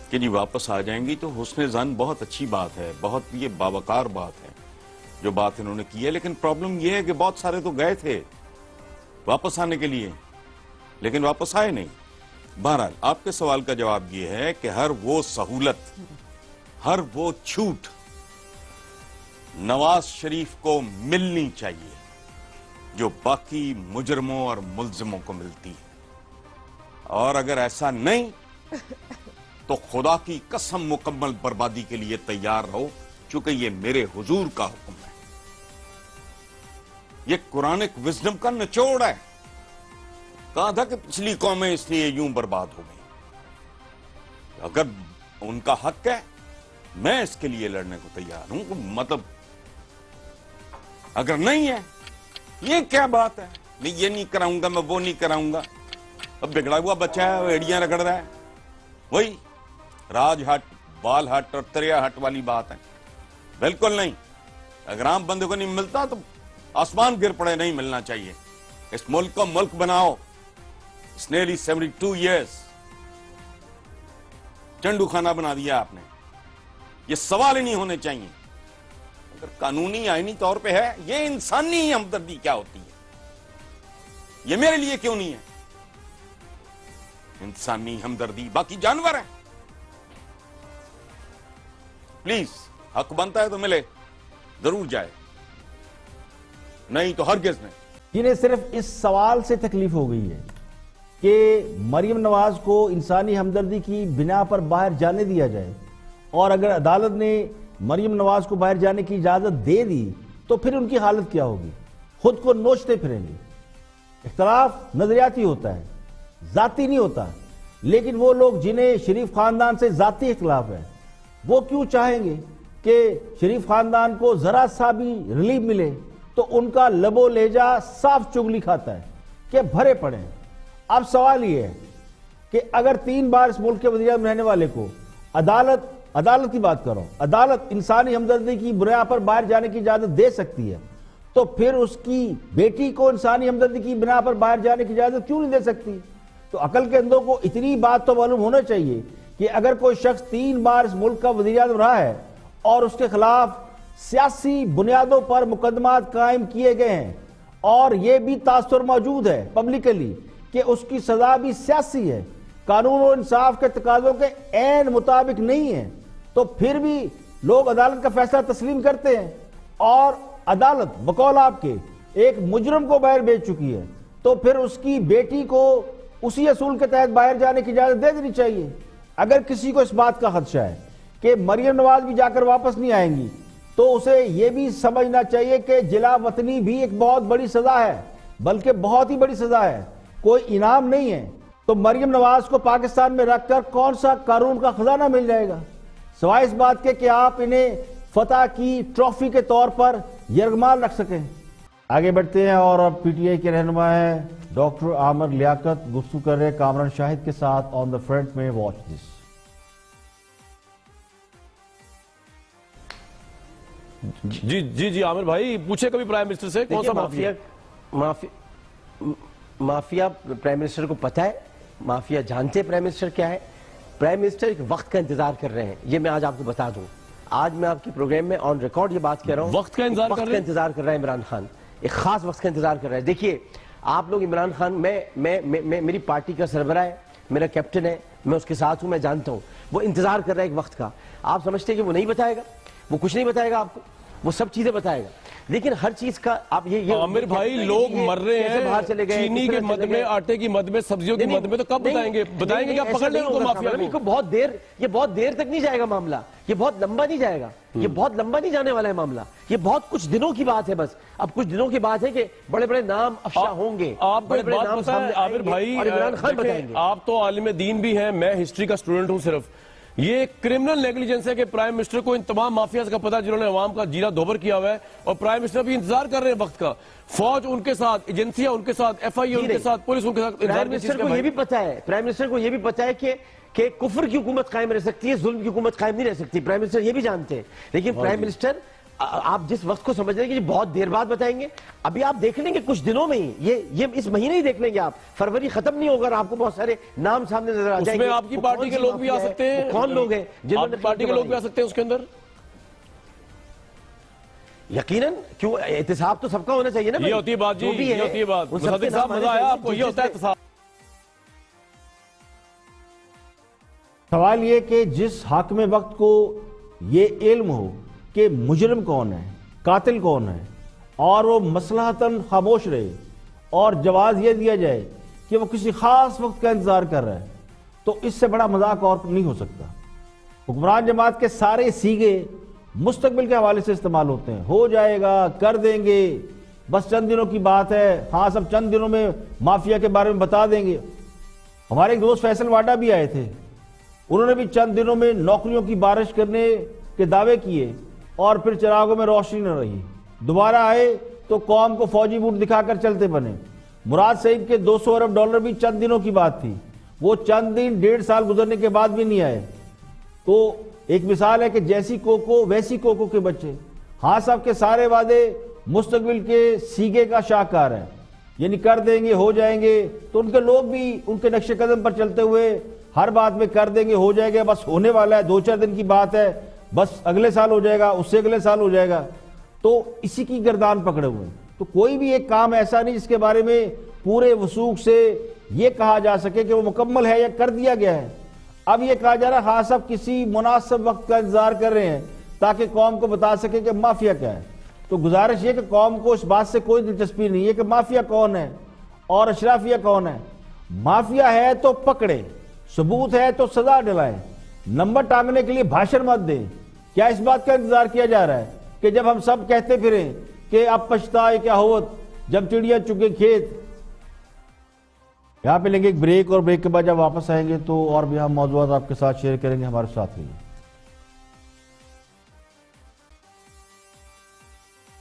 کہ جی واپس آ جائیں گی، تو حسن ظن بہت اچھی بات ہے، بہت یہ باوقار بات ہے جو بات انہوں نے کی ہے. لیکن پرابلم یہ ہے کہ بہت سارے تو گئے تھے واپس آنے کے لیے لیکن واپس آئے نہیں. بہرحال آپ کے سوال کا جواب یہ ہے کہ ہر وہ سہولت، ہر وہ چھوٹ نواز شریف کو ملنی چاہیے جو باقی مجرموں اور ملزموں کو ملتی ہے، اور اگر ایسا نہیں تو خدا کی قسم مکمل بربادی کے لیے تیار رہو، چونکہ یہ میرے حضور کا حکم ہے. یہ قرآنک وزڈم کا نچوڑ ہے. کہا تھا کہ پچھلی قومیں اس لیے یوں برباد ہو گئی. اگر ان کا حق ہے میں اس کے لیے لڑنے کو تیار ہوں. مطلب اگر نہیں ہے یہ کیا بات ہے، میں یہ نہیں کراؤں گا، میں وہ نہیں کراؤں گا. اب بگڑا ہوا بچہ ہے، وہ ایڑیاں رگڑ رہا ہے. وہی راج ہٹ، بال ہٹ اور تریا ہٹ والی بات ہے. بالکل نہیں. اگر عام بندے کو نہیں ملتا تو آسمان گر پڑے، نہیں ملنا چاہیے. اس ملک کو ملک بناؤ. It's nearly 72 years. چنڈو خانہ بنا دیا آپ نے. یہ سوال ہی نہیں ہونے چاہیے. اگر قانونی آئینی طور پہ ہے، یہ انسانی ہمدردی کیا ہوتی ہے؟ یہ میرے لیے کیوں نہیں ہے انسانی ہمدردی؟ باقی جانور ہیں. پلیز حق بنتا ہے تو ملے، ضرور جائے، نہیں تو ہرگز نہیں. جنہیں صرف اس سوال سے تکلیف ہو گئی ہے کہ مریم نواز کو انسانی ہمدردی کی بنا پر باہر جانے دیا جائے، اور اگر عدالت نے مریم نواز کو باہر جانے کی اجازت دے دی تو پھر ان کی حالت کیا ہوگی؟ خود کو نوچتے پھریں گے. اختلاف نظریاتی ہوتا ہے، ذاتی نہیں ہوتا. لیکن وہ لوگ جنہیں شریف خاندان سے ذاتی اختلاف ہے، وہ کیوں چاہیں گے کہ شریف خاندان کو ذرا سا بھی ریلیف ملے؟ تو ان کا لب و لہجہ صاف چگلی کھاتا ہے کہ بھرے پڑے ہیں. اب سوال یہ ہے کہ اگر 3 بار اس ملک کے وزیر اعظم رہنے والے کو عدالت کی بات کرو، عدالت انسانی ہمدردی کی بنیاد پر باہر جانے کی اجازت دے سکتی ہے، تو پھر اس کی بیٹی کو انسانی ہمدردی کی بنا پر باہر جانے کی اجازت کیوں نہیں دے سکتی؟ تو عقل کے اندوں کو اتنی بات تو معلوم ہونا چاہیے کہ اگر کوئی شخص 3 بار اس ملک کا وزیر اعظم رہا ہے اور اس کے خلاف سیاسی بنیادوں پر مقدمات قائم کیے گئے ہیں، اور یہ بھی تاثر موجود ہے پبلکلی کہ اس کی سزا بھی سیاسی ہے، قانون و انصاف کے تقاضوں کے عین مطابق نہیں ہے، تو پھر بھی لوگ عدالت کا فیصلہ تسلیم کرتے ہیں، اور عدالت بقول آپ کے ایک مجرم کو باہر بھیج چکی ہے، تو پھر اس کی بیٹی کو اسی اصول کے تحت باہر جانے کی اجازت دے دینی چاہیے. اگر کسی کو اس بات کا خدشہ ہے کہ مریم نواز بھی جا کر واپس نہیں آئیں گی، تو اسے یہ بھی سمجھنا چاہیے کہ جلا وطنی بھی ایک بہت بڑی سزا ہے، بلکہ بہت ہی بڑی سزا ہے، کوئی انعام نہیں ہے. تو مریم نواز کو پاکستان میں رکھ کر کون سا قارون کا خزانہ مل جائے گا، سوائے اس بات کے کہ آپ انہیں فتح کی ٹرافی کے طور پر یرغمال رکھ سکیں. آگے بڑھتے ہیں اور اب پی ٹی آئی کے رہنما ہیں ڈاکٹر عامر لیاقت گفتگو کر رہے کامران شاہد کے ساتھ آن دا فرنٹ میں. Watch this. جی عامر بھائی پوچھے کبھی پرائم منسٹر سے کون سا مافیا پرائم منسٹر کو پتا ہے؟ مافیا جانتے ہیں پرائم منسٹر کیا ہے؟ پرائم منسٹر ایک وقت کا انتظار کر رہے ہیں، یہ میں آج آپ کو بتا دوں. آج میں آپ کے پروگرام میں آن ریکارڈ یہ بات کہہ رہا ہوں، وقت کا انتظار کر رہا ہے عمران خان، ایک خاص وقت کا انتظار کر رہا ہے. دیکھیے آپ لوگ عمران خان، میں میری پارٹی کا سربراہ ہے، میرا کیپٹن ہے، میں اس کے ساتھ ہوں، میں جانتا ہوں وہ انتظار کر رہا ہے ایک وقت کا. آپ سمجھتے ہیں کہ وہ نہیں بتائے گا؟ وہ کچھ نہیں بتائے گا آپ کو؟ وہ سب چیزیں بتائے گا. لیکن ہر چیز کا آپ یہ عامر بھائی لوگ مر رہے ہیں چینی کے مد میں, آٹے کی مد میں, سبزیوں کی مد میں, تو کب بتائیں گے کیا پکڑ لیں ان کو مافیا کو؟ یہ بہت دیر تک نہیں جائے گا معاملہ, یہ بہت لمبا نہیں جائے گا, یہ بہت لمبا نہیں جانے والا ہے معاملہ, یہ بہت کچھ دنوں کی بات ہے بس. اب کچھ دنوں کی بات ہے کہ بڑے بڑے نام افشا ہوں گے, آپ کو ایک بات پتہ ہے عامر بھائی, آپ تو عالم دین بھی ہیں, میں ہسٹری کا سٹوڈنٹ ہوں صرف. یہ کرمنل نیگلیجنس ہے کہ پرائم منسٹر کو ان تمام مافیاز کا پتہ جنہوں نے عوام کا جیرا دھوبر کیا ہوا ہے, اور پرائم منسٹر بھی انتظار کر رہے ہیں وقت کا. فوج ان کے ساتھ, ایجنسیاں ان کے ساتھ, ایف آئی اے ان کے ساتھ, پولیس ان کے ساتھ. پرائم منسٹر کو یہ بھی پتہ ہے, پرائم منسٹر کو یہ بھی پتہ ہے کہ کفر کی حکومت قائم رہ سکتی ہے, ظلم کی حکومت قائم نہیں رہ سکتی. پرائم منسٹر یہ بھی جانتے ہیں. لیکن پرائم منسٹر آپ جس وقت کو سمجھ رہے ہیں کہ بہت دیر بعد بتائیں گے, ابھی آپ دیکھ لیں گے کچھ دنوں میں ہی, یہ اس مہینے ہی دیکھ لیں گے آپ. فروری ختم نہیں ہوگا اور آپ کو بہت سارے نام سامنے نظر آ جائیں گے. اس میں آپ کی پارٹی کے لوگ بھی آ سکتے ہیں. کون لوگ ہیں جنہوں نے پارٹی کے لوگ بھی آ سکتے ہیں اس کے اندر؟ یقیناً. کیوں, احتساب تو سب کا ہونا چاہیے نا. یہ ہوتی ہے بات جی, یہ ہوتی ہے بات. مصدق صاحب مزہ آیا آپ کو, یہ ہوتا ہے احتساب. سوال یہ کہ جس حاکم وقت کو یہ علم ہو کہ مجرم کون ہے, قاتل کون ہے, اور وہ مصلحتاً خاموش رہے, اور جواز یہ دیا جائے کہ وہ کسی خاص وقت کا انتظار کر رہا ہے, تو اس سے بڑا مذاق اور نہیں ہو سکتا. حکمران جماعت کے سارے سیگے مستقبل کے حوالے سے استعمال ہوتے ہیں. ہو جائے گا, کر دیں گے, بس چند دنوں کی بات ہے, ہاں سب چند دنوں میں مافیا کے بارے میں بتا دیں گے. ہمارے ایک دوست فیصل واڈا بھی آئے تھے, انہوں نے بھی چند دنوں میں نوکریوں کی بارش کرنے کے دعوے کیے, اور پھر چراغوں میں روشنی نہ رہی. دوبارہ آئے تو قوم کو فوجی بوٹ دکھا کر چلتے بنے. مراد سعید کے $200 ارب بھی چند دنوں کی بات تھی, وہ چند دن 1.5 سال گزرنے کے بعد بھی نہیں آئے. تو ایک مثال ہے کہ جیسی کوکو ویسی کوکو کے بچے. ہاں صاحب کے سارے وعدے مستقبل کے سیگے کا شاہکار ہیں, یعنی کر دیں گے, ہو جائیں گے, تو ان کے لوگ بھی ان کے نقش قدم پر چلتے ہوئے ہر بات میں کر دیں گے, ہو جائے گا, بس ہونے والا ہے, 2-4 دن کی بات ہے, بس اگلے سال ہو جائے گا, اس سے اگلے سال ہو جائے گا. تو اسی کی گردان پکڑے ہوئے ہیں. تو کوئی بھی ایک کام ایسا نہیں جس کے بارے میں پورے وثوق سے یہ کہا جا سکے کہ وہ مکمل ہے یا کر دیا گیا ہے. اب یہ کہا جا رہا ہے ہاں سب کسی مناسب وقت کا انتظار کر رہے ہیں تاکہ قوم کو بتا سکے کہ مافیا کیا ہے. تو گزارش یہ کہ قوم کو اس بات سے کوئی دلچسپی نہیں ہے کہ مافیا کون ہے اور اشرافیہ کون ہے. مافیا ہے تو پکڑے, ثبوت ہے تو سزا دلائیں, نمبر ٹانگنے کے لیے بھاشن مت دیں. کیا اس بات کا انتظار کیا جا رہا ہے کہ جب ہم سب کہتے پھریں کہ اب پچھتائے کیا ہوت جب چڑیا چگے کھیت. یہاں پہ لیں گے ایک بریک, اور بریک کے بعد جب واپس آئیں گے تو اور بھی ہم موضوعات آپ کے ساتھ شیئر کریں گے. ہمارے ساتھ رہیے.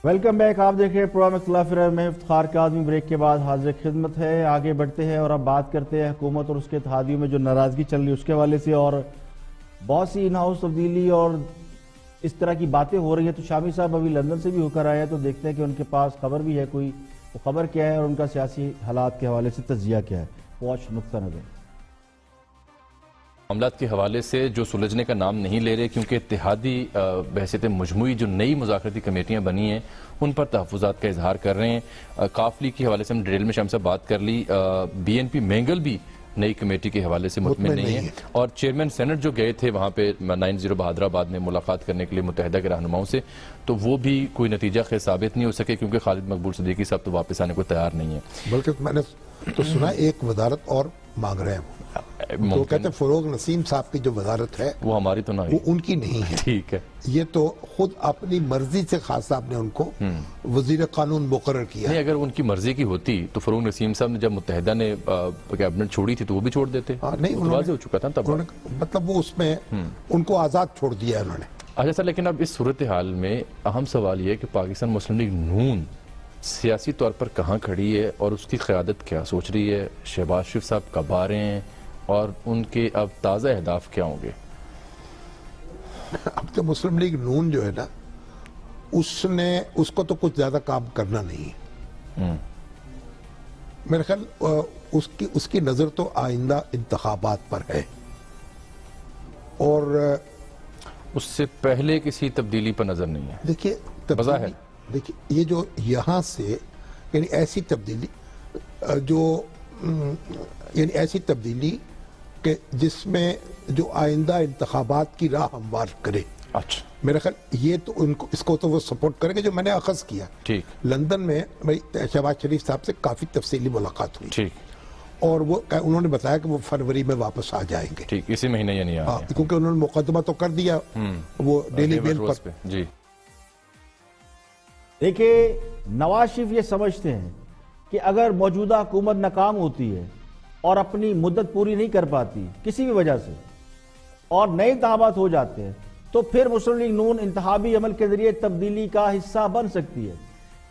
ویلکم بیک, آپ دیکھ رہے ہیں پروگرام اختلاف رائے میں افتخار کاظمی. بریک کے بعد حاضر خدمت ہے. آگے بڑھتے ہیں اور اب بات کرتے ہیں حکومت اور اس کے اتحادیوں میں جو ناراضگی چل رہی ہے اس کے حوالے سے, اور بہت سی ان ہاؤس تبدیلی اور اس طرح کی باتیں ہو رہی ہیں. تو شامی صاحب ابھی لندن سے بھی ہو کر آئے ہیں, تو دیکھتے ہیں کہ ان کے پاس خبر بھی ہے کوئی, وہ خبر کیا ہے اور ان کا سیاسی حالات کے حوالے سے تجزیہ کیا ہے. واچ نقطہ نظر. معاملات کے حوالے سے جو سلجھنے کا نام نہیں لے رہے, کیونکہ اتحادی بحثیت مجموعی جو نئی مذاکراتی کمیٹیاں بنی ہیں ان پر تحفظات کا اظہار کر رہے ہیں. کافلی کے حوالے سے ہم ڈیٹیل میں شام سے بات کر لی. بی این پی مینگل بھی نئی کمیٹی کے حوالے سے مطمئن نہیں ہے, اور چیئرمین سینٹ جو گئے تھے وہاں پہ 90 بہادر آباد میں ملاقات کرنے کے لیے متحدہ کے رہنماؤں سے, تو وہ بھی کوئی نتیجہ خیز ثابت نہیں ہو سکے, کیونکہ خالد مقبول صدیقی صاحب تو واپس آنے کو تیار نہیں ہے. بلکہ میں نے تو سنا ایک وزارت اور مانگ رہے ہیں, تو کہتے ہیں فروغ نسیم صاحب کی جو وزارت ہے وہ ہماری تو نہ وہ ان کی نہیں ہے. ٹھیک ہے, یہ تو خود اپنی مرضی سے خاص صاحب نے ان کو وزیر قانون مقرر کیا. نہیں, اگر ان کی مرضی کی ہوتی تو فروغ نسیم صاحب نے جب متحدہ نے کیبنٹ چھوڑی تھی تو وہ بھی چھوڑ دیتے. نہیں, واضح ہو چکا تھا تب, مطلب وہ اس میں ان کو آزاد چھوڑ دیا ہے انہوں نے. اچھا سر, لیکن اب اس صورتحال میں اہم سوال یہ ہے کہ پاکستان مسلم لیگ نون سیاسی طور پر کہاں کھڑی ہے اور اس کی قیادت کیا سوچ رہی ہے. شہباز شریف صاحب کب آ رہے ہیں اور ان کے اب تازہ اہداف کیا ہوں گے؟ اب تو مسلم لیگ نون جو ہے نا, اس کو تو کچھ زیادہ کام کرنا نہیں ہے. میرے خیال اس کی نظر تو آئندہ انتخابات پر ہے, اور اس سے پہلے کسی تبدیلی پر نظر نہیں ہے. دیکھیے بظاہر دیکھیے یہ جو یہاں سے یعنی ایسی تبدیلی ایسی تبدیلی کہ جس میں جو آئندہ انتخابات کی راہ ہموار کرے. اچھا میرا خیال یہ تو ان کو اس کو تو وہ سپورٹ کریں گے جو میں نے اخذ کیا. ٹھیک لندن میں شہباز شریف صاحب سے کافی تفصیلی ملاقات ہوئی ٹھیک اور وہ انہوں نے بتایا کہ وہ فروری میں واپس آ جائیں گے. ٹھیک اسی مہینے یا نہیں آ رہے کیونکہ انہوں نے مقدمہ تو کر دیا وہ ڈیلی میل پر. جی دیکھیں نواز شریف یہ سمجھتے ہیں کہ اگر موجودہ حکومت ناکام ہوتی ہے اور اپنی مدت پوری نہیں کر پاتی کسی بھی وجہ سے اور نئے انتخابات ہو جاتے ہیں تو پھر مسلم لیگ نون انتخابی عمل کے ذریعے تبدیلی کا حصہ بن سکتی ہے.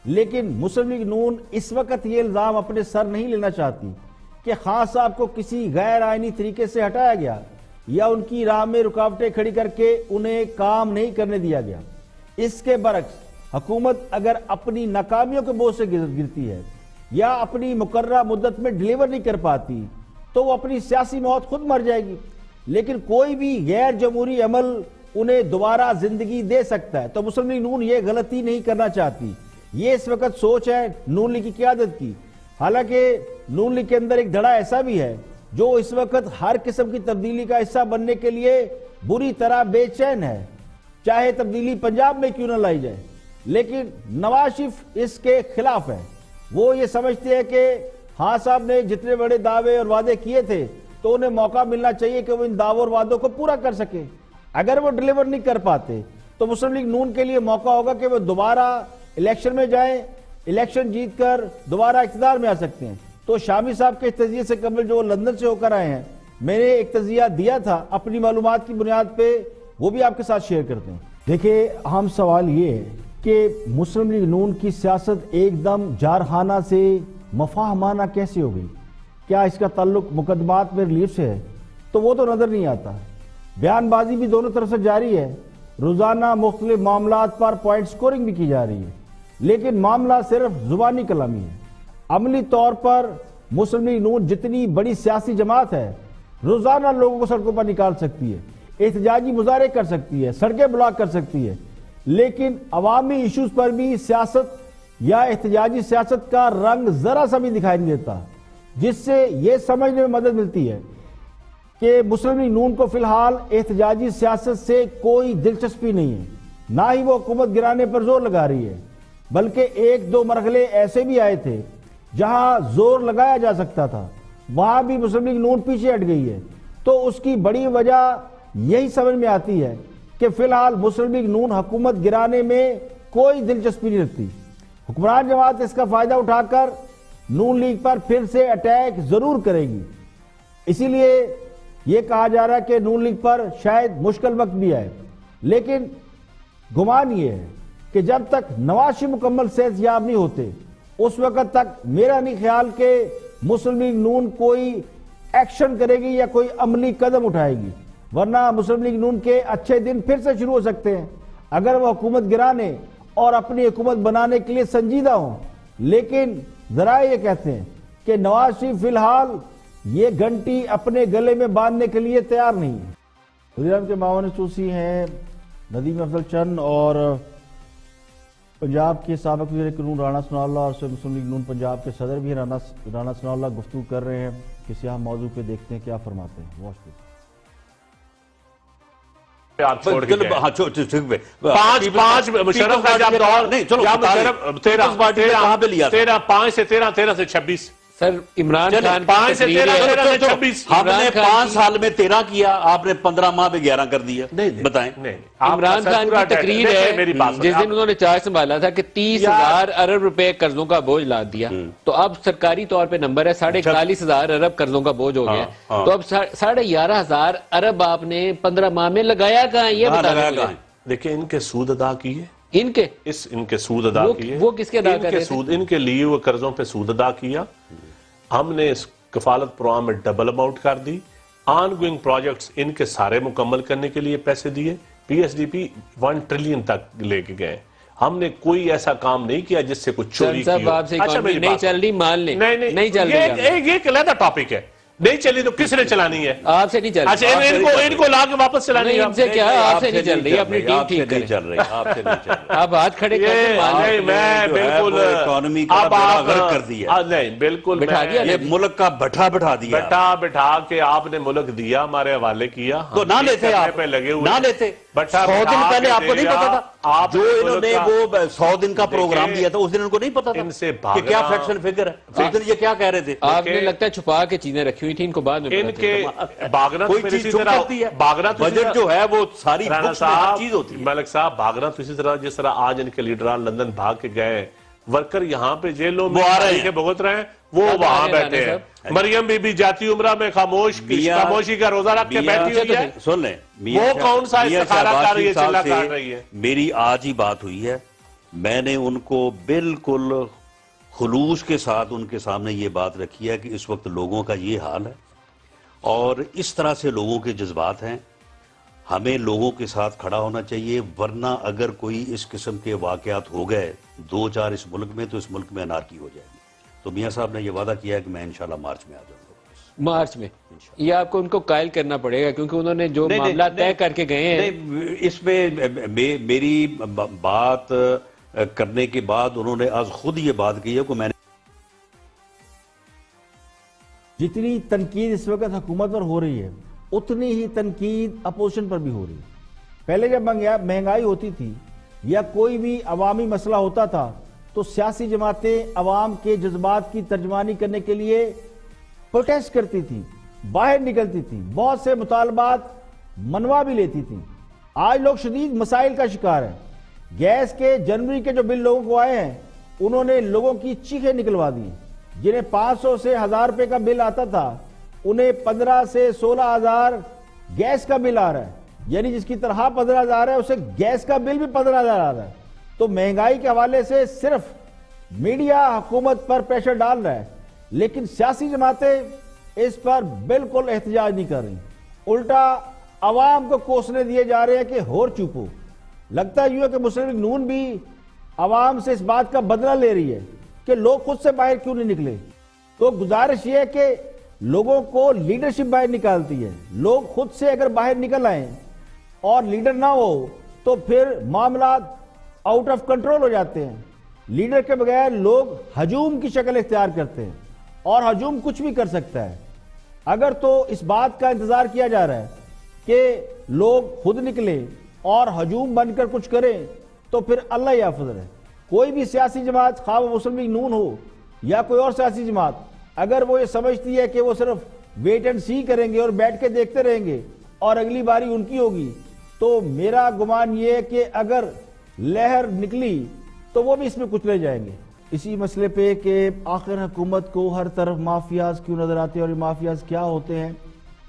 لیکن مسلم لیگ نون اس وقت یہ الزام اپنے سر نہیں لینا چاہتی کہ خان صاحب کو کسی غیر آئینی طریقے سے ہٹایا گیا یا ان کی راہ میں رکاوٹیں کھڑی کر کے انہیں کام نہیں کرنے دیا گیا. اس کے برعکس حکومت اگر اپنی ناکامیوں کے بوجھ سے گرتی ہے یا اپنی مقررہ مدت میں ڈیلیور نہیں کر پاتی تو وہ اپنی سیاسی موت خود مر جائے گی. لیکن کوئی بھی غیر جمہوری عمل انہیں دوبارہ زندگی دے سکتا ہے. تو مسلم لیگ نون یہ غلطی نہیں کرنا چاہتی. یہ اس وقت سوچ ہے نون لیگ کی قیادت کی. حالانکہ نون لیگ کے اندر ایک دھڑا ایسا بھی ہے جو اس وقت ہر قسم کی تبدیلی کا حصہ بننے کے لیے بری طرح بے چین ہے, چاہے تبدیلی پنجاب میں کیوں نہ لائی جائے. لیکن نواز شریف اس کے خلاف ہے. وہ یہ سمجھتے ہیں کہ ہاں صاحب نے جتنے بڑے دعوے اور وعدے کیے تھے تو انہیں موقع ملنا چاہیے کہ وہ ان دعووں اور وعدوں کو پورا کر سکے. اگر وہ ڈیلیور نہیں کر پاتے تو مسلم لیگ نون کے لیے موقع ہوگا کہ وہ دوبارہ الیکشن میں جائیں, الیکشن جیت کر دوبارہ اقتدار میں آ سکتے ہیں. تو شامی صاحب کے تجزیے سے قبل جو لندن سے ہو کر آئے ہیں, میں نے ایک تجزیہ دیا تھا اپنی معلومات کی بنیاد پہ, وہ بھی آپ کے ساتھ شیئر کرتے ہیں. دیکھیں اہم سوال یہ ہے کہ مسلم لیگ نون کی سیاست ایک دم جارحانہ سے مفاہمانہ کیسے ہو گئی؟ کیا اس کا تعلق مقدمات میں ریلیف سے ہے؟ تو وہ تو نظر نہیں آتا. بیان بازی بھی دونوں طرف سے جاری ہے, روزانہ مختلف معاملات پر پوائنٹ سکورنگ بھی کی جا رہی ہے, لیکن معاملہ صرف زبانی کلامی ہے. عملی طور پر مسلم لیگ نون جتنی بڑی سیاسی جماعت ہے روزانہ لوگوں کو سڑکوں پر نکال سکتی ہے, احتجاجی مظاہرے کر سکتی ہے, سڑکیں بلاک کر سکتی ہے, لیکن عوامی ایشوز پر بھی سیاست یا احتجاجی سیاست کا رنگ ذرا سا بھی دکھائی نہیں دیتا, جس سے یہ سمجھنے میں مدد ملتی ہے کہ مسلم لیگ نون کو فی الحال احتجاجی سیاست سے کوئی دلچسپی نہیں ہے, نہ ہی وہ حکومت گرانے پر زور لگا رہی ہے. بلکہ ایک دو مرحلے ایسے بھی آئے تھے جہاں زور لگایا جا سکتا تھا, وہاں بھی مسلم لیگ نون پیچھے ہٹ گئی ہے. تو اس کی بڑی وجہ یہی سمجھ میں آتی ہے کہ فی الحال مسلم لیگ نون حکومت گرانے میں کوئی دلچسپی نہیں رکھتی. حکمران جماعت اس کا فائدہ اٹھا کر نون لیگ پر پھر سے اٹیک ضرور کرے گی. اسی لیے یہ کہا جا رہا ہے کہ نون لیگ پر شاید مشکل وقت بھی آئے, لیکن گمان یہ ہے کہ جب تک نواز شریف مکمل صحت یاب نہیں ہوتے اس وقت تک میرا نہیں خیال کہ مسلم لیگ نون کوئی ایکشن کرے گی یا کوئی عملی قدم اٹھائے گی. ورنہ مسلم لیگ نون کے اچھے دن پھر سے شروع ہو سکتے ہیں اگر وہ حکومت گرانے اور اپنی حکومت بنانے کے لیے سنجیدہ ہوں. لیکن ذرائع یہ کہتے ہیں کہ نواز شریف فی الحال یہ گھنٹی اپنے گلے میں باندھنے کے لیے تیار نہیں ہے. وزیراعظم کے معاون خصوصی ہیں ندیم افضل چند اور پنجاب کے سابق وزیر قانون رانا ثناء اللہ اور مسلم لیگ نون پنجاب کے صدر بھی رانا ثناء اللہ گفتگو کر رہے ہیں. کسی اہم موضوع پہ دیکھتے ہیں کیا فرماتے ہیں. Watch please. تیرہ 5 سے 13 سے 26 سر عمران خان ہم نے 5 سال میں 13 کیا, آپ نے 15 ماہ میں 11 کر دیا. بتائیں. عمران خان کی تقریر ہے جس دن انہوں نے چارج سنبھالا تھا کہ 30,000 ارب روپے قرضوں کا بوجھ لاد دیا. تو اب سرکاری طور پہ نمبر ہے 41,500 ارب قرضوں کا بوجھ ہو گیا. تو اب 11,500 ارب آپ نے 15 ماہ میں لگایا کہاں ہے یہ بتائیں. دیکھیں ان کے سود ادا کیے, ان کے سود ادا کیے, وہ کس کے ادا کر رہے تھے؟ ان کے لیے وہ قرضوں پہ سود ادا کیا. ہم نے اس کفالت پروگرام میں ڈبل اماؤنٹ کر دی. آن گوئنگ پروجیکٹس ان کے سارے مکمل کرنے کے لیے پیسے دیے. P S D P 1 trillion تک لے کے گئے. ہم نے کوئی ایسا کام نہیں کیا جس سے کچھ چوری کی ہو. نہیں چل رہی مان لیں, نہیں چل رہی. یہ ایک علیحدہ ٹاپک ہے. نہیں چلی تو کس نے چلانی ہے؟ آپ سے نہیں چل رہی. اچھا ان کو لا کے واپس چلانی ہے. ان سے کیا آپ سے نہیں چل رہی, اپنی ٹیم ٹھیک کریں. چل رہی آپ سے نہیں چل رہی. آپ ہاتھ کھڑے کریں. میں بالکل اکانومی کا بیڑا غرق کر دیا. نہیں بالکل بٹھا دیا, یہ ملک کا بٹھا دیا. بٹھا کے آپ نے ملک دیا, ہمارے حوالے کیا, تو نہ لیتے آپ پہ لگے ہوئے نہ لیتے. 100 دن پہلے آپ کو نہیں پتا تھا جو انہوں نے وہ 100 دن کا پروگرام دیا تھا, اس دن ان کو نہیں پتا تھا ان سے کہ کیا فیکشن فگر ہے. اس دن یہ کیا کہہ رہے تھے؟ آپ نے لگتا ہے چھپا کے چیزیں رکھی ہوئی تھی, ان کو بعد میں ان کے بھاگنا کوئی چیز چھپ سکتی ہے. بجٹ جو ہے وہ ساری بکس میں ہر چیز ہوتی ہے. ملک صاحب بھاگنا تو اسی طرح جس طرح آج ان کے لیڈران لندن بھاگ کے گئے, ورکر یہاں پہ جیلوں میں بھگت رہے ہیں, وہ وہاں بیٹھے ہیں. مریم بی بی جاتی عمرہ میں خاموشی کا روزہ رکھ کے بیٹھی ہوئی ہے. سن لیں, وہ کون سا استخارہ کر رہی ہے, چلا کر رہی ہے. میری آج ہی بات ہوئی ہے, میں نے ان کو بالکل خلوص کے ساتھ ان کے سامنے یہ بات رکھی ہے کہ اس وقت لوگوں کا یہ حال ہے اور اس طرح سے لوگوں کے جذبات ہیں. ہمیں لوگوں کے ساتھ کھڑا ہونا چاہیے, ورنہ اگر کوئی اس قسم کے واقعات ہو گئے 2-4 اس ملک میں, تو اس ملک میں انارکی ہو جائے گی. تو میاں صاحب نے یہ وعدہ کیا ہے کہ میں انشاءاللہ مارچ میں آ جاؤں گا. مارچ میں یہ آپ کو ان کو قائل کرنا پڑے گا, کیونکہ انہوں نے جو معاملات طے کر کے گئے ہیں. اس میں میری بات کرنے کے بعد انہوں نے آج خود یہ بات کی ہے کہ میں نے جتنی تنقید اس وقت حکومت پر ہو رہی ہے اتنی ہی تنقید اپوزیشن پر بھی ہو رہی ہے. پہلے جب مہنگائی ہوتی تھی یا کوئی بھی عوامی مسئلہ ہوتا تھا تو سیاسی جماعتیں عوام کے جذبات کی ترجمانی کرنے کے لیے پروٹیسٹ کرتی تھی, باہر نکلتی تھی, بہت سے مطالبات منوا بھی لیتی تھی. آج لوگ شدید مسائل کا شکار ہیں. گیس کے جنوری کے جو بل لوگوں کو آئے ہیں انہوں نے لوگوں کی چیخیں نکلوا دی. جنہیں 500 سے 1000 روپے کا بل آتا تھا انہیں 15 سے 16,000 گیس کا بل آ رہا ہے. یعنی جس کی طرح 15,000 ہے اسے گیس کا بل بھی 15,000 آ رہا ہے. تو مہنگائی کے حوالے سے صرف میڈیا حکومت پر پریشر ڈال رہا ہے, لیکن سیاسی جماعتیں اس پر بالکل احتجاج نہیں کر رہی. الٹا عوام کو کوسنے دیے جا رہے ہیں کہ ہور چوپو. لگتا ہے کہ مسلم لیگ نون بھی عوام سے اس بات کا بدلہ لے رہی ہے کہ لوگ خود سے باہر کیوں نہیں نکلے. تو گزارش یہ ہے کہ لوگوں کو لیڈرشپ باہر نکالتی ہے. لوگ خود سے اگر باہر نکل آئیں اور لیڈر نہ ہو تو پھر معاملات آؤٹ آف کنٹرول ہو جاتے ہیں. لیڈر کے بغیر لوگ ہجوم کی شکل اختیار کرتے ہیں اور ہجوم کچھ بھی کر سکتا ہے. اگر تو اس بات کا انتظار کیا جا رہا ہے کہ لوگ خود نکلیں اور ہجوم بن کر کچھ کریں تو پھر اللہ یحفظ ہے. کوئی بھی سیاسی جماعت خواہ مسلم لیگ نون ہو یا کوئی اور سیاسی جماعت, اگر وہ یہ سمجھتی ہے کہ وہ صرف ویٹ اینڈ سی کریں گے اور بیٹھ کے دیکھتے رہیں گے اور اگلی باری ان کی ہوگی, تو میرا گمان یہ ہے کہ اگر لہر نکلی تو وہ بھی اس میں کچلے جائیں گے. اسی مسئلے پہ کہ آخر حکومت کو ہر طرف مافیاز کیوں نظر آتے ہیں اور یہ مافیاز کیا ہوتے ہیں,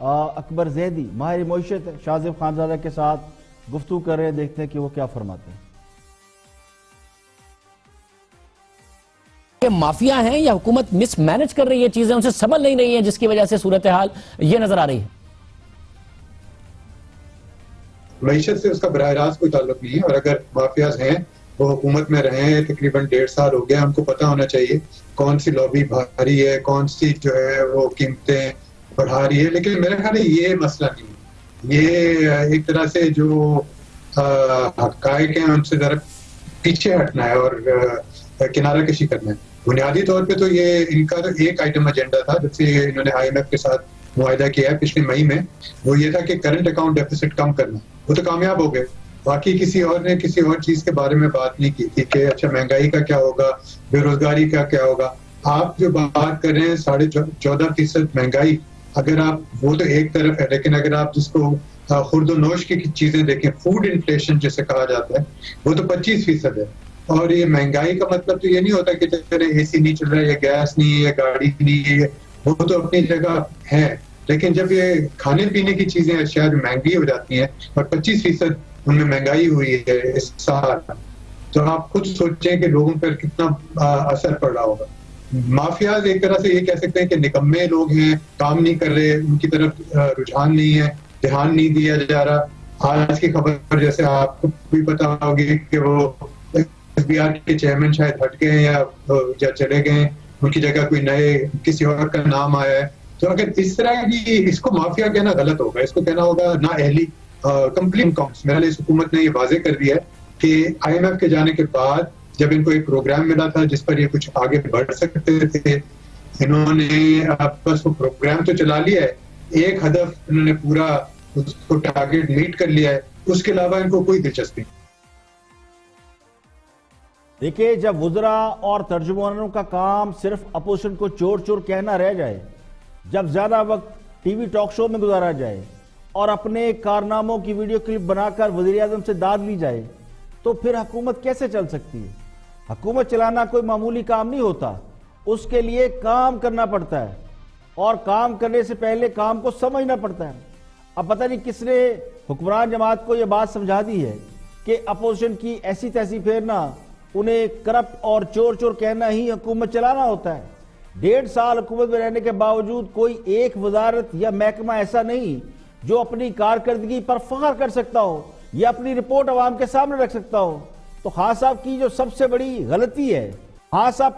اکبر زیدی ماہر معیشت شاہ زیب خانزادہ کے ساتھ گفتگو کر رہے ہیں. دیکھتے ہیں کہ وہ کیا فرماتے ہیں. یہ مافیا ہیں یا حکومت مس مینج کر رہی ہے چیزیں, ان سے سنبھل نہیں رہی ہیں, جس کی وجہ سے صورتحال یہ نظر آ رہی ہے. معیشت سے اس کا براہ راست کوئی تعلق نہیں ہے, اور اگر مافیاز ہیں وہ حکومت میں رہے ہیں تقریباً 1.5 سال ہو گیا, ان کو پتہ ہونا چاہیے کون سی لابی بھاری ہے, کون سی جو ہے وہ قیمتیں بڑھا رہی ہے. لیکن میرے خیال ہے یہ مسئلہ نہیں ہے, یہ ایک طرح سے جو حقائق ہیں ان سے ذرا پیچھے ہٹنا ہے اور کنارہ کشی کرنا ہے. بنیادی طور پہ تو یہ ان کا ایک آئٹم ایجنڈا تھا جب سے انہوں نے IMF کے ساتھ معاہدہ کیا ہے پچھلے مئی میں, وہ یہ تھا کہ کرنٹ اکاؤنٹ ڈیفیسٹ کم کرنا. وہ تو کامیاب ہو گئے. باقی کسی اور نے کسی اور چیز کے بارے میں بات نہیں کی تھی کہ اچھا مہنگائی کا کیا ہوگا, بے روزگاری کا کیا ہوگا. آپ جو بات کر رہے ہیں 14.5% مہنگائی, اگر آپ وہ تو ایک طرف ہے, لیکن اگر آپ جس کو خورد و نوش کی چیزیں دیکھیں, فوڈ انفلیشن جسے کہا جاتا ہے, وہ تو 25% ہے. اور یہ مہنگائی کا مطلب تو یہ نہیں ہوتا کہ اے سی نہیں چل رہا ہے یا گیس نہیں ہے یا گاڑی نہیں ہے, وہ تو اپنی جگہ ہے. لیکن جب یہ کھانے پینے کی چیزیں شاید مہنگی ہو جاتی ہیں اور 25% ان میں مہنگائی ہوئی ہے اس سال, تو آپ خود سوچیں کہ لوگوں پر کتنا اثر پڑ رہا ہوگا. مافیاز ایک طرح سے یہ کہہ سکتے ہیں کہ نکمے لوگ ہیں, کام نہیں کر رہے, ان کی طرف رجحان نہیں ہے, دھیان نہیں دیا جا رہا. آج کی خبر جیسے آپ کو بھی پتا ہوگی کہ وہ SBR کے چیئرمین شاید ہٹ گئے یا چلے گئے, ان کی جگہ کوئی نئے کسی اور کا نام آیا ہے. تو اگر اس طرح کی اس کو مافیا کہنا غلط ہوگا, اس کو کہنا ہوگا نا اہلی کمپلین کامس. میرا اس حکومت نے یہ واضح کر دیا ہے کہ آئی ایم ایف کے جانے کے بعد جب ان کو ایک پروگرام ملا تھا جس پر یہ کچھ آگے بڑھ سکتے تھے, انہوں نے بس وہ پروگرام تو چلا لیا ہے, ایک ہدف انہوں نے پورا اس کو ٹارگیٹ میٹ کر لیا ہے, اس کے علاوہ ان کو کوئی دلچسپی. دیکھیں, جب وزراء اور ترجمانوں کا کام صرف اپوزیشن کو چور چور کہنا رہ جائے, جب زیادہ وقت ٹی وی ٹاک شو میں گزارا جائے اور اپنے کارناموں کی ویڈیو کلپ بنا کر وزیر اعظم سے داد لی جائے, تو پھر حکومت کیسے چل سکتی ہے؟ حکومت چلانا کوئی معمولی کام نہیں ہوتا, اس کے لیے کام کرنا پڑتا ہے اور کام کرنے سے پہلے کام کو سمجھنا پڑتا ہے. اب پتہ نہیں کس نے حکمران جماعت کو یہ بات سمجھا دی ہے کہ اپوزیشن کی ایسی تیسی پھیرنا, انہیں کرپٹ اور چور چور کہنا ہی حکومت چلانا ہوتا ہے. 1.5 سال حکومت میں رہنے کے باوجود کوئی ایک وزارت یا محکمہ ایسا نہیں جو اپنی کارکردگی پر فخر کر سکتا ہو یا اپنی رپورٹ عوام کے سامنے رکھ سکتا ہو. تو خان صاحب کی جو سب سے بڑی غلطی ہے, خان صاحب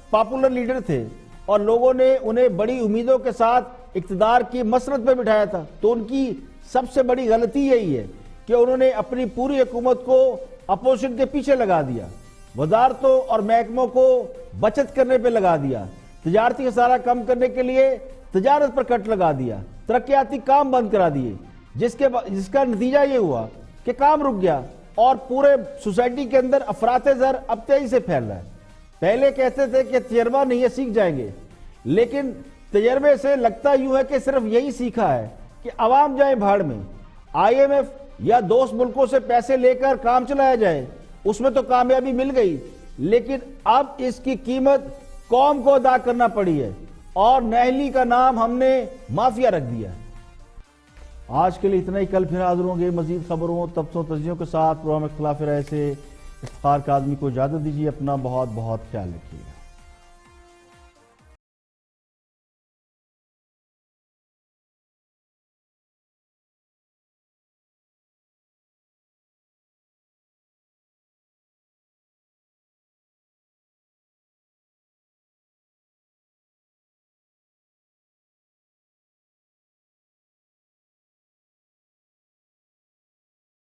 پاپولر لیڈر تھے اور لوگوں نے انہیں بڑی امیدوں کے ساتھ اقتدار کی مسرت پہ بٹھایا تھا, تو ان کی سب سے بڑی غلطی یہی ہے کہ انہوں نے اپنی پوری حکومت کو اپوزیشن کے پیچھے لگا دیا, وزارتوں اور محکموں کو بچت کرنے پہ لگا دیا, تجارتی خسارہ کم کرنے کے لیے تجارت پر کٹ لگا دیا, ترقیاتی کام بند کرا دیے, جس کا نتیجہ یہ ہوا کہ کام رک گیا اور پورے سوسائٹی کے اندر افراط زر اب تیزی سے پھیل رہا ہے. پہلے کہتے تھے کہ تجربہ نہیں ہے, سیکھ جائیں گے, لیکن تجربے سے لگتا یوں ہے کہ صرف یہی سیکھا ہے کہ عوام جائیں بھاڑ میں. آئی ایم ایف یا دوست ملکوں سے پیسے لے کر کام چلایا جائے, اس میں تو کامیابی مل گئی, لیکن اب اس کی قیمت قوم کو ادا کرنا پڑی ہے اور نہلی کا نام ہم نے مافیا رکھ دیا ہے. آج کے لیے اتنا ہی, کل پھر حاضر ہوں گے مزید خبروں, تبصروں, تجزیوں کے ساتھ. پروگرام اختلاف رائے سے افتخار کا آدمی کو اجازت دیجیے. اپنا بہت بہت خیال رکھیے.